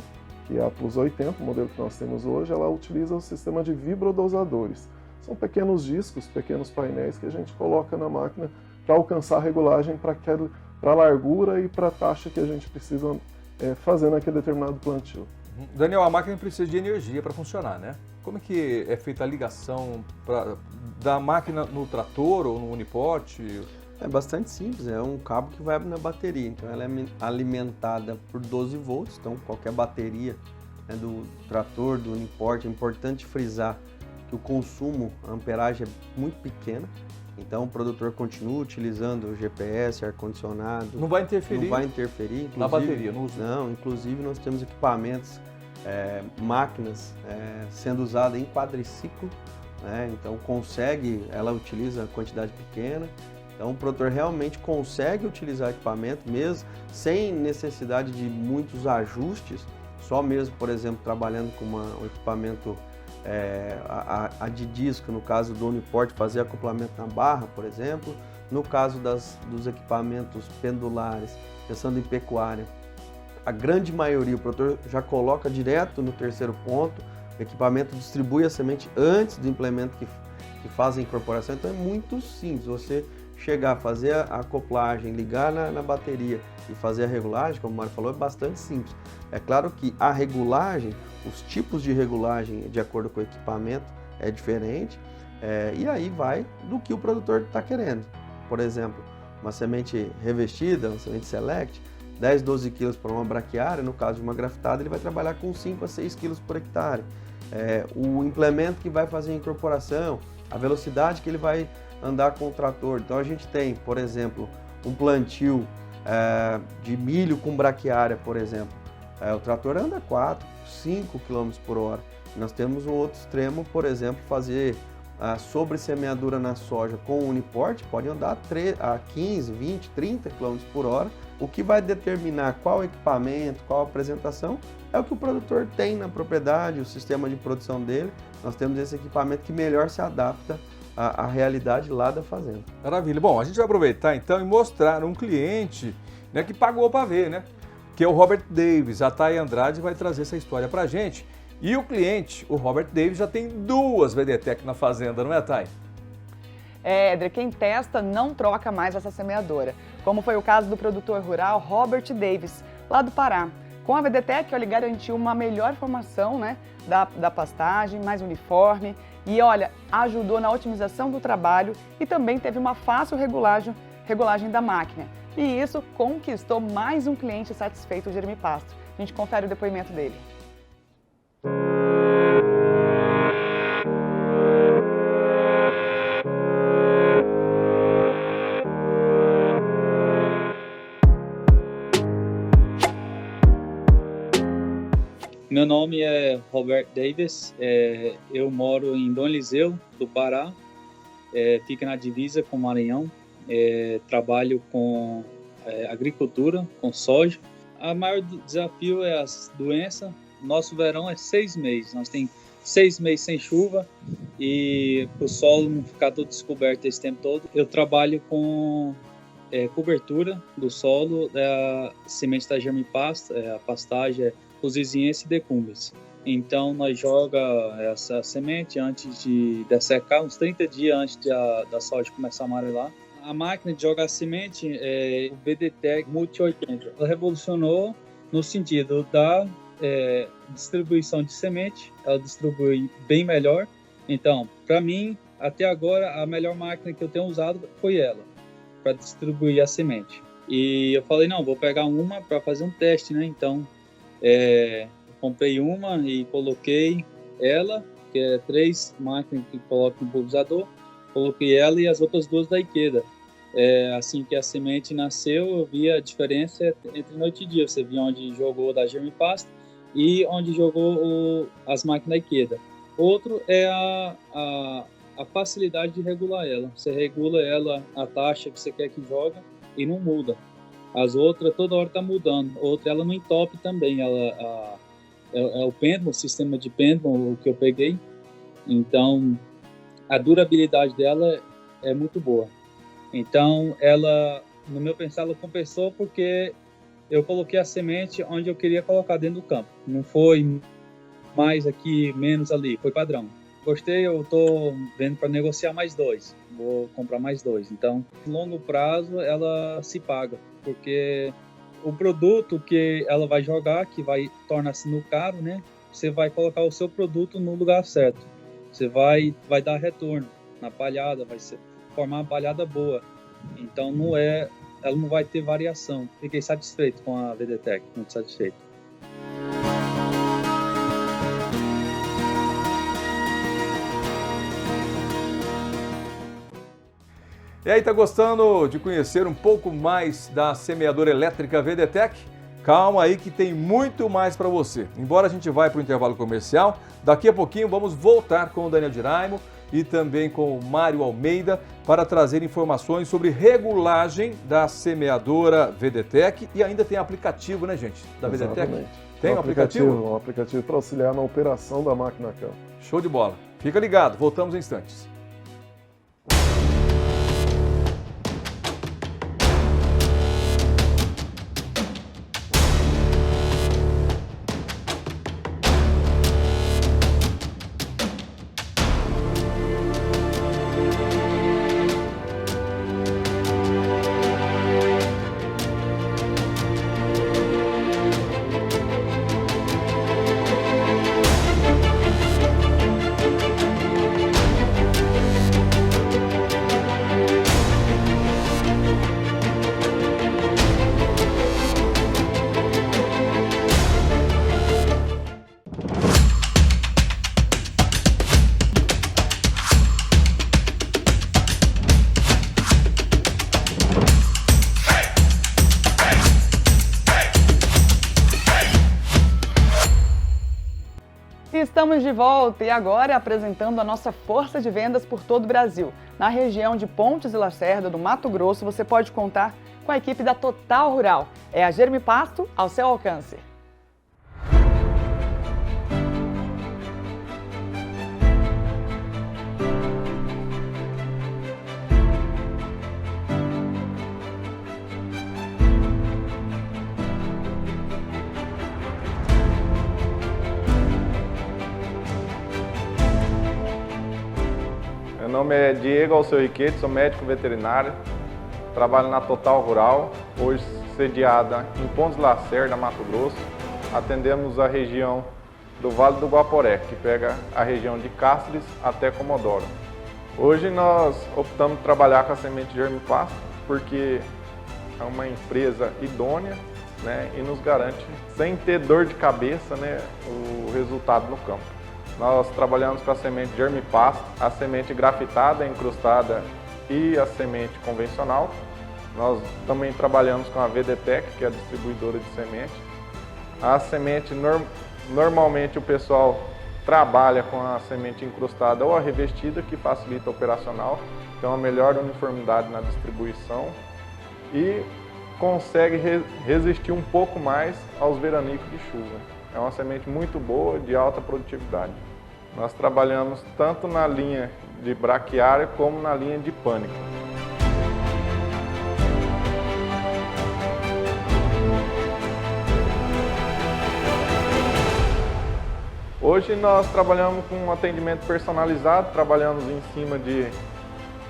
que é a Plus 80, o modelo que nós temos hoje, ela utiliza o sistema de vibrodosadores. São pequenos discos, pequenos painéis que a gente coloca na máquina para alcançar a regulagem para a largura e para a taxa que a gente precisa fazer naquele determinado plantio. Daniel, a máquina precisa de energia para funcionar, né? Como é que é feita a ligação da máquina no trator ou no Uniport? É bastante simples, é um cabo que vai na bateria, então ela é alimentada por 12 volts, então qualquer bateria, né, do trator, do Uniport, é importante frisar que o consumo, a amperagem é muito pequena, então o produtor continua utilizando o GPS, ar-condicionado. Não vai interferir? Não vai interferir. Na bateria, não usa? Não, inclusive nós temos equipamentos, máquinas sendo usadas em quadriciclo, né, então ela utiliza quantidade pequena. Então o produtor realmente consegue utilizar equipamento mesmo sem necessidade de muitos ajustes, só mesmo, por exemplo, trabalhando com um equipamento a de disco, no caso do Uniport, fazer acoplamento na barra, por exemplo. No caso dos equipamentos pendulares, pensando em pecuária, a grande maioria o produtor já coloca direto no terceiro ponto, o equipamento distribui a semente antes do implemento que faz a incorporação, então é muito simples, você chegar, fazer a acoplagem, ligar na bateria e fazer a regulagem, como o Mário falou, é bastante simples. É claro que a regulagem, os tipos de regulagem de acordo com o equipamento é diferente, e aí vai do que o produtor está querendo. Por exemplo, uma semente revestida, uma semente select, 10, 12 kg por uma braquiária, no caso de uma grafitada, ele vai trabalhar com 5 a 6 kg por hectare. O implemento que vai fazer a incorporação, a velocidade que ele vai andar com o trator. Então a gente tem, por exemplo, um plantio de milho com braquiária, por exemplo. O trator anda 4, 5 km por hora. Nós temos um outro extremo, por exemplo, fazer a sobressemeadura na soja com o Uniport, pode andar a 15, 20, 30 km por hora. O que vai determinar qual equipamento, qual apresentação, é o que o produtor tem na propriedade, o sistema de produção dele. Nós temos esse equipamento que melhor se adapta à realidade lá da fazenda. Maravilha. Bom, a gente vai aproveitar então e mostrar um cliente, né, que pagou para ver, né? Que é o Robert Davis. A Thay Andrade vai trazer essa história para a gente. E o cliente, o Robert Davis, já tem 2 VDTEC na fazenda, não é, Thay? Éder, quem testa não troca mais essa semeadora, como foi o caso do produtor rural Robert Davis, lá do Pará. Com a VDTEC, ele garantiu uma melhor formação, né, da pastagem, mais uniforme, E olha, ajudou na otimização do trabalho e também teve uma fácil regulagem da máquina. E isso conquistou mais um cliente satisfeito do Germipasto. A gente confere o depoimento dele. Meu nome é Roberto Davis, eu moro em Dom Eliseu, do Pará, fica na divisa com o Maranhão, trabalho com agricultura, com soja. O maior desafio é as doenças. Nosso verão é 6 meses, nós temos 6 meses sem chuva e o solo não ficar todo descoberto esse tempo todo. Eu trabalho com cobertura do solo, da semente da Germipasto, a pastagem Fusiziense e Decumbens. Então nós joga essa semente antes de dessecar, uns 30 dias antes da soja começar a amarelar. A máquina de jogar semente é o VDTEC Multi 80. Ela revolucionou no sentido da distribuição de semente, ela distribui bem melhor. Então, para mim, até agora, a melhor máquina que eu tenho usado foi ela, para distribuir a semente. E eu falei, não, vou pegar uma para fazer um teste, né? Então, comprei uma e coloquei ela, que é 3 máquinas que colocam no pulverizador, coloquei ela e as outras 2 da Ikeda. Assim que a semente nasceu, eu vi a diferença entre noite e dia. Você via onde jogou da Germipasto e onde jogou as máquinas da Ikeda. Outro é a facilidade de regular ela. Você regula ela, a taxa que você quer que joga e não muda. As outras toda hora está mudando. Outra ela não entope também. É o pêndulo, o sistema de pêndulo que eu peguei. Então a durabilidade dela é muito boa. Então ela, no meu pensar, ela compensou porque eu coloquei a semente onde eu queria colocar dentro do campo. Não foi mais aqui, menos ali. Foi padrão. Gostei, eu estou vendo para negociar mais 2. Vou comprar mais 2. Então, no longo prazo, ela se paga. Porque o produto que ela vai jogar, que vai tornar-se no caro, né? Você vai colocar o seu produto no lugar certo. Você vai dar retorno na palhada, vai formar uma palhada boa. Então, ela não vai ter variação. Fiquei satisfeito com a VDTEC, muito satisfeito. E aí, tá gostando de conhecer um pouco mais da semeadora elétrica VDTEC? Calma aí que tem muito mais para você. Embora a gente vá para o intervalo comercial, daqui a pouquinho vamos voltar com o Daniel Diraimo e também com o Mário Almeida para trazer informações sobre regulagem da semeadora VDTEC e ainda tem aplicativo, né, gente, da VDTEC? Exatamente. Tem um aplicativo? Um aplicativo para auxiliar na operação da máquina a campo. Show de bola. Fica ligado, voltamos em instantes. Estamos de volta e agora apresentando a nossa força de vendas por todo o Brasil. Na região de Pontes e Lacerda, do Mato Grosso, você pode contar com a equipe da Total Rural. É a Germipasto ao seu alcance. Meu nome é Diego Alceu Riquete, sou médico veterinário, trabalho na Total Rural, hoje sediada em Pontes Lacerda, Mato Grosso. Atendemos a região do Vale do Guaporé, que pega a região de Cáceres até Comodoro. Hoje nós optamos por trabalhar com a semente Germipasto porque é uma empresa idônea, né, e nos garante, sem ter dor de cabeça, né, o resultado no campo. Nós trabalhamos com a semente Germipasto, a semente grafitada, encrustada e a semente convencional. Nós também trabalhamos com a VDTech, que é a distribuidora de semente. A semente, normalmente o pessoal trabalha com a semente encrustada ou a revestida, que facilita a operacional, tem uma melhor uniformidade na distribuição e consegue resistir um pouco mais aos veranicos de chuva. É uma semente muito boa, de alta produtividade. Nós trabalhamos tanto na linha de braquiária como na linha de pânico. Hoje nós trabalhamos com um atendimento personalizado, trabalhamos em cima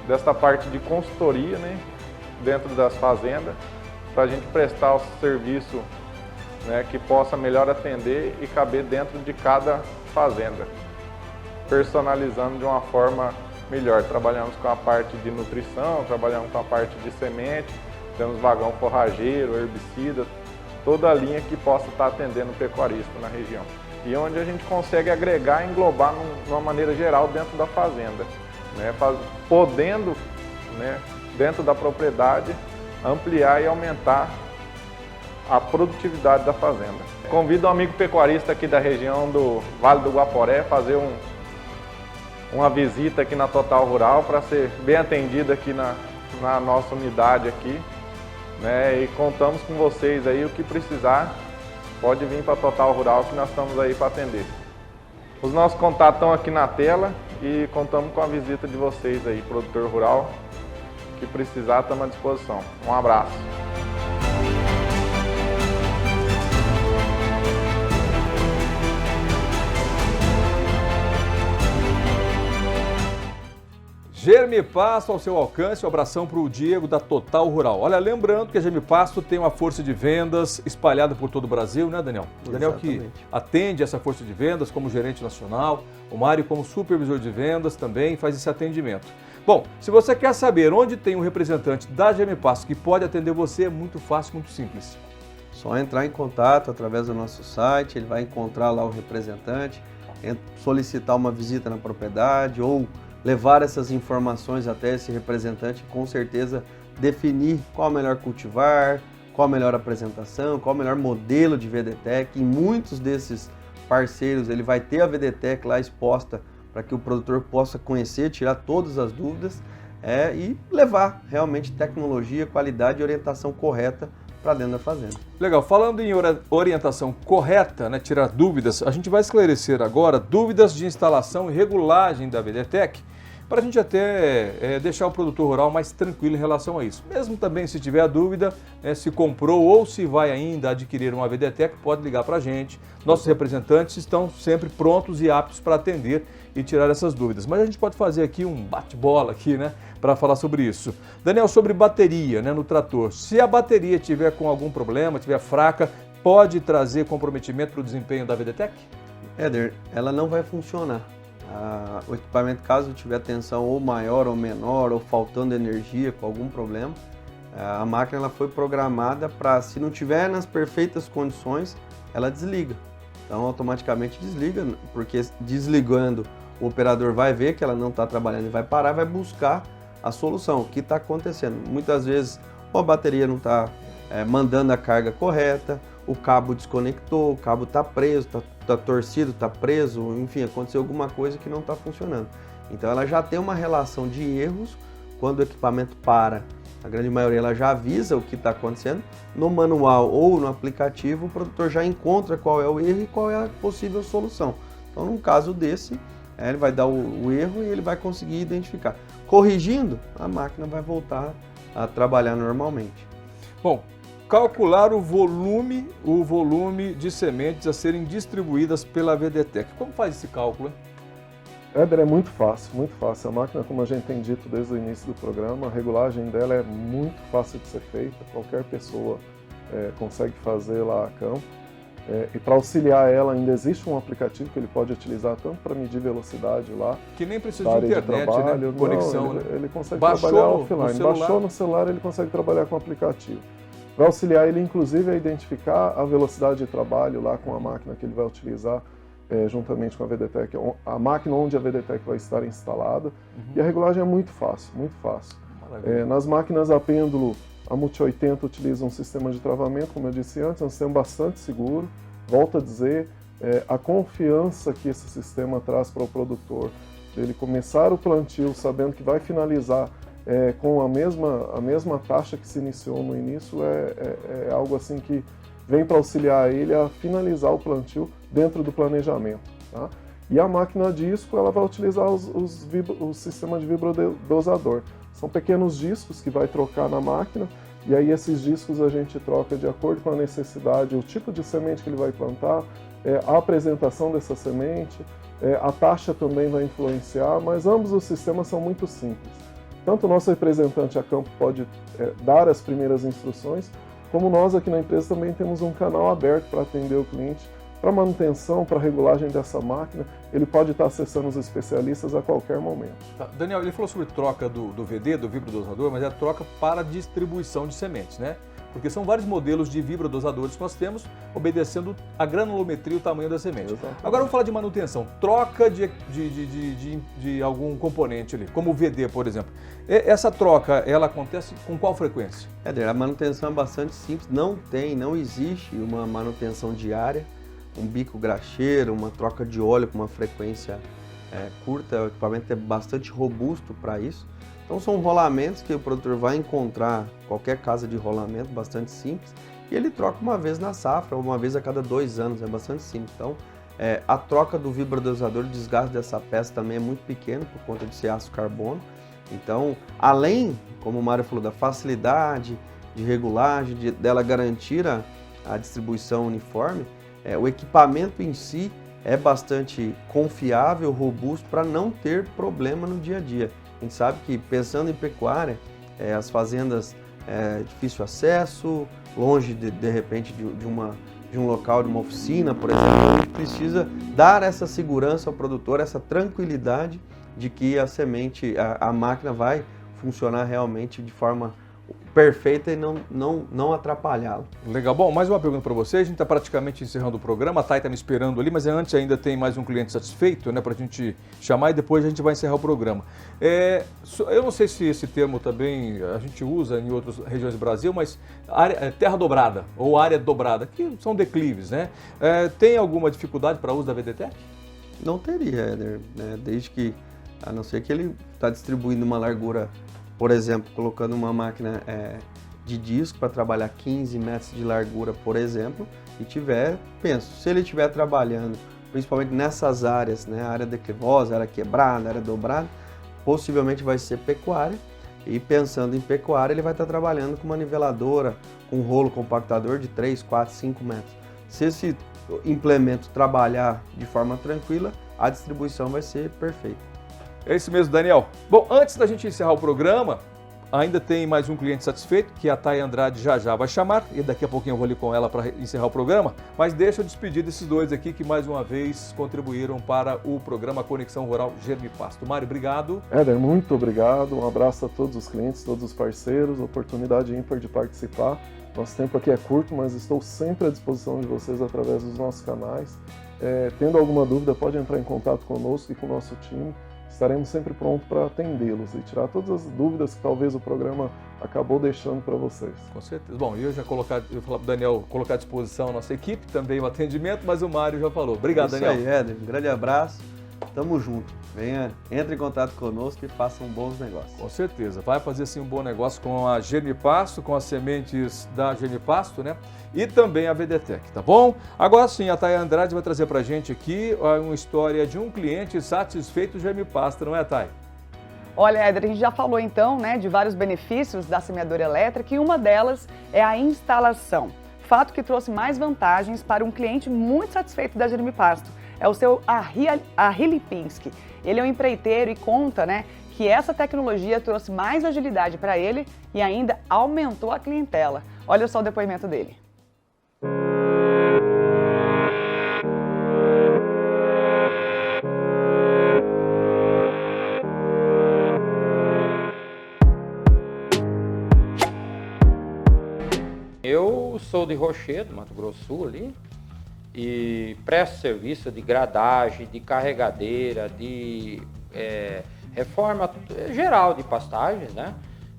desta parte de consultoria, né, dentro das fazendas, para a gente prestar o serviço, né, que possa melhor atender e caber dentro de cada fazenda, personalizando de uma forma melhor. Trabalhamos com a parte de nutrição, trabalhamos com a parte de semente, temos vagão forrageiro, herbicida, toda a linha que possa estar atendendo o pecuarista na região. E onde a gente consegue agregar e englobar de uma maneira geral dentro da fazenda, né, podendo, né, dentro da propriedade, ampliar e aumentar a produtividade da fazenda. Convido o amigo pecuarista aqui da região do Vale do Guaporé a fazer uma visita aqui na Total Rural para ser bem atendido aqui na nossa unidade aqui, né, e contamos com vocês aí, o que precisar. Pode vir para a Total Rural que nós estamos aí para atender. Os nossos contatos estão aqui na tela e contamos com a visita de vocês aí, produtor rural. Que precisar, estamos à disposição. Um abraço. Germipasto ao seu alcance, um abração para o Diego da Total Rural. Olha, lembrando que a Germipasto tem uma força de vendas espalhada por todo o Brasil, né, Daniel? O Daniel que atende essa força de vendas como gerente nacional, o Mário como supervisor de vendas também faz esse atendimento. Bom, se você quer saber onde tem um representante da Germipasto que pode atender você, é muito fácil, muito simples. Só entrar em contato através do nosso site, ele vai encontrar lá o representante, solicitar uma visita na propriedade ou levar essas informações até esse representante, com certeza definir qual o melhor cultivar, qual a melhor apresentação, qual o melhor modelo de VDTech. Em muitos desses parceiros ele vai ter a VDTech lá exposta para que o produtor possa conhecer, tirar todas as dúvidas e levar realmente tecnologia, qualidade e orientação correta para dentro da fazenda. Legal, falando em orientação correta, né, tirar dúvidas, a gente vai esclarecer agora dúvidas de instalação e regulagem da VDTech, para a gente até deixar o produtor rural mais tranquilo em relação a isso. Mesmo também se tiver a dúvida, se comprou ou se vai ainda adquirir uma VDTech, pode ligar para a gente. Nossos representantes estão sempre prontos e aptos para atender e tirar essas dúvidas. Mas a gente pode fazer aqui um bate-bola aqui, né, para falar sobre isso. Daniel, sobre bateria, né, no trator. Se a bateria tiver com algum problema, tiver fraca, pode trazer comprometimento para o desempenho da VDTech? Éder, ela não vai funcionar. O equipamento, caso tiver tensão ou maior ou menor, ou faltando energia com algum problema, a máquina ela foi programada para, se não tiver nas perfeitas condições, ela desliga. Então automaticamente desliga, porque desligando o operador vai ver que ela não está trabalhando e vai parar, vai buscar a solução. O que está acontecendo? Muitas vezes ou a bateria não está mandando a carga correta, o cabo desconectou, o cabo está preso, está torcido, está preso, enfim, aconteceu alguma coisa que não está funcionando. Então ela já tem uma relação de erros. Quando o equipamento para, a grande maioria ela já avisa o que está acontecendo. No manual ou no aplicativo, o produtor já encontra qual é o erro e qual é a possível solução. Então, num caso desse, ele vai dar o erro e ele vai conseguir identificar. Corrigindo, a máquina vai voltar a trabalhar normalmente. Bom, calcular o volume de sementes a serem distribuídas pela VDTech. Como faz esse cálculo, hein? Éder, é muito fácil, muito fácil. A máquina, como a gente tem dito desde o início do programa, a regulagem dela é muito fácil de ser feita. Qualquer pessoa consegue fazer lá a campo. E para auxiliar ela, ainda existe um aplicativo que ele pode utilizar tanto para medir velocidade lá, que nem precisa de internet, trabalho, né? Conexão, ele consegue baixou trabalhar no offline. celular. Baixou no celular, ele consegue trabalhar com o aplicativo. Para auxiliar ele, inclusive, a identificar a velocidade de trabalho lá com a máquina que ele vai utilizar, juntamente com a VDTEC, a máquina onde a VDTEC vai estar instalada. E a regulagem é muito fácil, muito fácil. Nas máquinas a pêndulo, a Multi 80 utiliza um sistema de travamento, como eu disse antes, é um sistema bastante seguro. Volto a dizer, a confiança que esse sistema traz para o produtor, ele começar o plantio sabendo que vai finalizar com a mesma taxa que se iniciou no início, é algo assim que vem para auxiliar ele a finalizar o plantio dentro do planejamento. Tá? E a máquina disco, ela vai utilizar o sistema de vibrodosador. São pequenos discos que vai trocar na máquina, e aí esses discos a gente troca de acordo com a necessidade, o tipo de semente que ele vai plantar, a apresentação dessa semente, a taxa também vai influenciar, mas ambos os sistemas são muito simples. Tanto o nosso representante a campo pode dar as primeiras instruções, como nós aqui na empresa também temos um canal aberto para atender o cliente, para manutenção, para regulagem dessa máquina, ele pode estar acessando os especialistas a qualquer momento. Tá. Daniel, ele falou sobre troca do VD, do vibrodosador, mas é a troca para distribuição de sementes, né? Porque são vários modelos de vibrodosadores que nós temos, obedecendo a granulometria e o tamanho da semente. Exatamente. Agora vamos falar de manutenção. Troca de algum componente ali, como o VD, por exemplo. Essa troca, ela acontece com qual frequência? A manutenção é bastante simples, não existe uma manutenção diária, um bico graxeiro, uma troca de óleo com uma frequência curta, o equipamento é bastante robusto para isso. Então são rolamentos que o produtor vai encontrar em qualquer casa de rolamento, bastante simples, e ele troca uma vez na safra, ou uma vez a cada 2 anos, é bastante simples. Então a troca do vibrodosador, o desgaste dessa peça também é muito pequeno por conta de ser aço carbono. Então, além, como o Mário falou, da facilidade de regulagem, dela garantir a distribuição uniforme, o equipamento em si é bastante confiável, robusto, para não ter problema no dia a dia. A gente sabe que, pensando em pecuária, as fazendas difícil acesso, longe de repente de um local, de uma oficina, por exemplo, a gente precisa dar essa segurança ao produtor, essa tranquilidade de que a semente, a máquina vai funcionar realmente de forma perfeita e não atrapalhá-lo. Legal. Bom, mais uma pergunta para você. A gente está praticamente encerrando o programa. A Thay está me esperando ali, mas antes ainda tem mais um cliente satisfeito, né, para a gente chamar e depois a gente vai encerrar o programa. Eu não sei se esse termo também a gente usa em outras regiões do Brasil, mas terra dobrada ou área dobrada, que são declives, né? Tem alguma dificuldade para o uso da VDTEC? Não teria, Éder, né? Desde que, a não ser que ele está distribuindo uma largura, por exemplo, colocando uma máquina de disco para trabalhar 15 metros de largura, por exemplo, e se ele estiver trabalhando, principalmente nessas áreas, né, área declivosa, área quebrada, área dobrada, possivelmente vai ser pecuária, e pensando em pecuária, ele vai estar trabalhando com uma niveladora, com um rolo compactador de 3, 4, 5 metros. Se esse implemento trabalhar de forma tranquila, a distribuição vai ser perfeita. É isso mesmo, Daniel. Bom, antes da gente encerrar o programa, ainda tem mais um cliente satisfeito, que a Thay Andrade já vai chamar, e daqui a pouquinho eu vou ali com ela para encerrar o programa, mas deixa eu despedir desses dois aqui que mais uma vez contribuíram para o programa Conexão Rural Germipasto. Mário, obrigado. Éder, muito obrigado, um abraço a todos os clientes, todos os parceiros, oportunidade ímpar de participar. Nosso tempo aqui é curto, mas estou sempre à disposição de vocês através dos nossos canais. Tendo alguma dúvida, pode entrar em contato conosco e com o nosso time. Estaremos sempre prontos para atendê-los e tirar todas as dúvidas que talvez o programa acabou deixando para vocês. Com certeza. Bom, eu vou falar para o Daniel colocar à disposição a nossa equipe, também o atendimento, mas o Mário já falou. Obrigado, Daniel. Isso aí, Éder. Um grande abraço. Tamo junto. Entre em contato conosco e façam bons negócios. Com certeza. Vai fazer sim um bom negócio com a Germipasto, com as sementes da Germipasto, né? E também a VDTEC, tá bom? Agora sim, a Thay Andrade vai trazer pra gente aqui uma história de um cliente satisfeito do Germipasto, não é, Thay? Olha, Éder, a gente já falou então, né, de vários benefícios da semeadora elétrica e uma delas é a instalação. Fato que trouxe mais vantagens para um cliente muito satisfeito da Germipasto. É o seu Ahri Lipinski. Ele é um empreiteiro e conta, né, que essa tecnologia trouxe mais agilidade para ele e ainda aumentou a clientela. Olha só o depoimento dele. Eu sou de Rochedo, Mato Grosso do Sul ali, e presto serviço de gradagem, de carregadeira, de reforma geral de pastagens, né?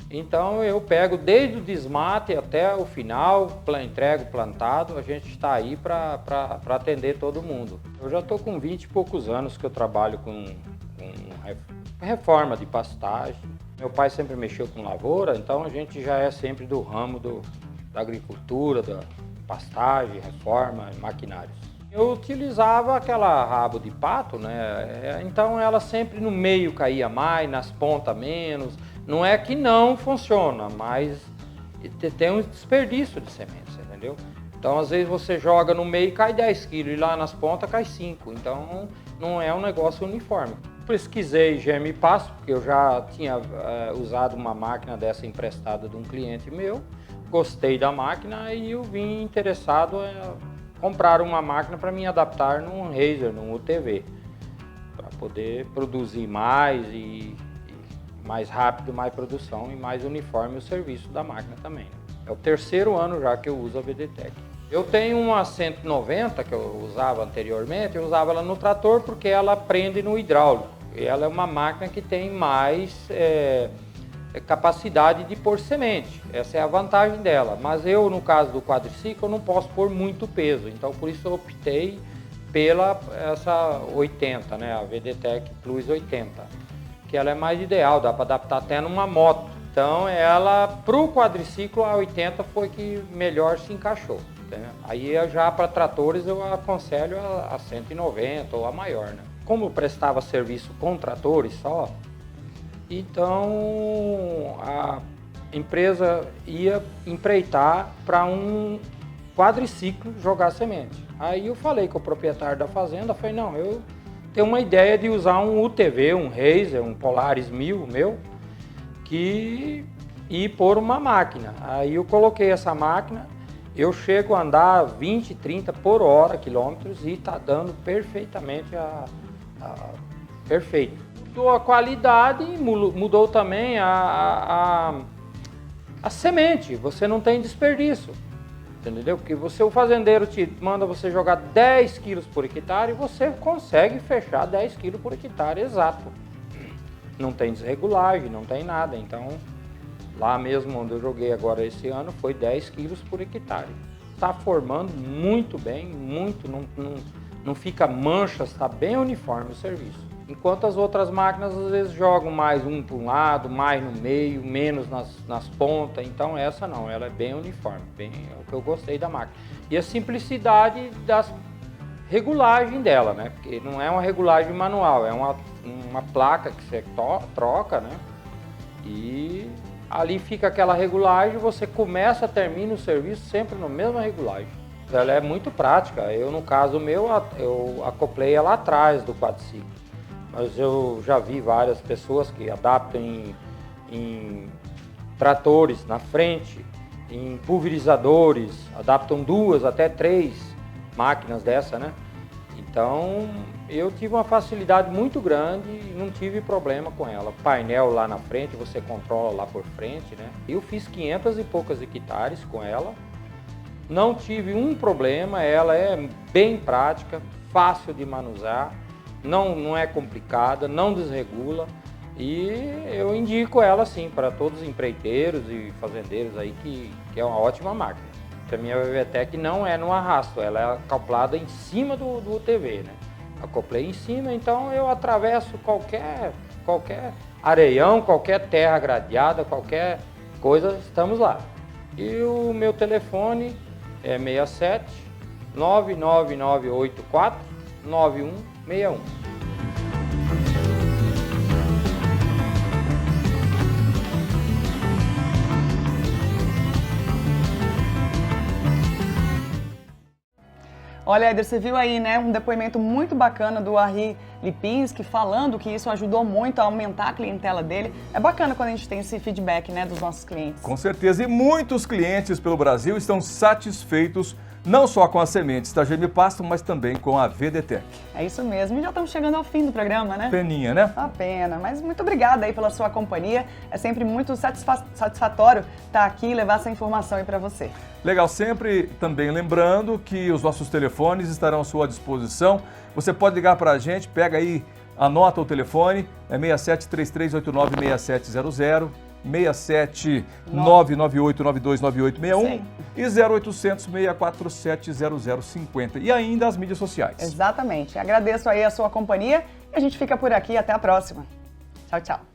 Então eu pego desde o desmate até o final, entrego plantado, a gente está aí para atender todo mundo. Eu já estou com 20 e poucos anos que eu trabalho com reforma de pastagem. Meu pai sempre mexeu com lavoura, então a gente já é sempre do ramo da agricultura, da pastagem, reforma, maquinários. Eu utilizava aquela rabo de pato, né? Então ela sempre no meio caía mais, nas pontas menos. Não é que não funciona, mas tem um desperdício de sementes, entendeu? Então às vezes você joga no meio e cai 10 quilos e lá nas pontas cai 5. Então não é um negócio uniforme. Pesquisei germe pasto, porque eu já tinha usado uma máquina dessa emprestada de um cliente meu. Gostei da máquina e eu vim interessado comprar uma máquina para me adaptar num Razer, num UTV, para poder produzir mais e mais rápido, mais produção e mais uniforme o serviço da máquina também. É o terceiro ano já que eu uso a VDTEC. Eu tenho uma 190 que eu usava anteriormente, eu usava ela no trator porque ela prende no hidráulico. E ela é uma máquina que tem mais capacidade de pôr semente. Essa é a vantagem dela. Mas eu, no caso do quadriciclo, eu não posso pôr muito peso. Então, por isso eu optei pela essa 80, né? A VDTEC Plus 80. Que ela é mais ideal, dá para adaptar até numa moto. Então, ela, para o quadriciclo, a 80 foi que melhor se encaixou. Entendeu? Aí, já para tratores, eu aconselho a 190 ou a maior, né? Como eu prestava serviço com tratores só, então a empresa ia empreitar para um quadriciclo jogar semente. Aí eu falei com o proprietário da fazenda, falei, não, eu tenho uma ideia de usar um UTV, um Razer, um Polaris 1000 meu, e pôr uma máquina. Aí eu coloquei essa máquina, eu chego a andar 20, 30 por hora, quilômetros, e está dando perfeitamente perfeito. Mudou a qualidade e mudou também a semente, você não tem desperdício, entendeu? Porque o fazendeiro te manda você jogar 10 quilos por hectare e você consegue fechar 10 quilos por hectare exato. Não tem desregulagem, não tem nada, então lá mesmo onde eu joguei agora esse ano foi 10 quilos por hectare. Está formando muito bem, não fica manchas, está bem uniforme o serviço. Enquanto as outras máquinas às vezes jogam mais um para um lado, mais no meio, menos nas pontas. Então essa não, ela é bem uniforme, é o que eu gostei da máquina. E a simplicidade das regulagem dela, né? Porque não é uma regulagem manual, é uma placa que você troca, né? E ali fica aquela regulagem, você começa, termina o serviço sempre na mesma regulagem. Ela é muito prática. Eu, no caso meu, eu acoplei ela atrás do quadriciclo. Mas eu já vi várias pessoas que adaptam em tratores na frente, em pulverizadores, adaptam 2 até 3 máquinas dessa, né? Então, eu tive uma facilidade muito grande e não tive problema com ela. Painel lá na frente, você controla lá por frente, né? Eu fiz 500 e poucas hectares com ela. Não tive um problema, ela é bem prática, fácil de manusear, não é complicada, não desregula e eu indico ela sim para todos os empreiteiros e fazendeiros aí que é uma ótima máquina. A minha VDTEC não é no arrasto, ela é acoplada em cima do UTV, né? Acoplei em cima, então eu atravesso qualquer areião, qualquer terra gradeada, qualquer coisa, estamos lá. E o meu telefone é 67 99984 9161. Olha, Éder, você viu aí, né, um depoimento muito bacana do Henri Lipinski falando que isso ajudou muito a aumentar a clientela dele. É bacana quando a gente tem esse feedback, né, dos nossos clientes. Com certeza, e muitos clientes pelo Brasil estão satisfeitos não só com as sementes da Germipasto, mas também com a VDTech. É isso mesmo, e já estamos chegando ao fim do programa, né? Peninha, né? Uma pena, mas muito obrigada aí pela sua companhia. É sempre muito satisfatório estar aqui e levar essa informação aí para você. Legal, sempre também lembrando que os nossos telefones estarão à sua disposição. Você pode ligar para a gente, pega aí, anota o telefone, é 6733896700, 67998929861 e 0800 647 0050. E ainda as mídias sociais. Exatamente. Agradeço aí a sua companhia e a gente fica por aqui. Até a próxima. Tchau, tchau.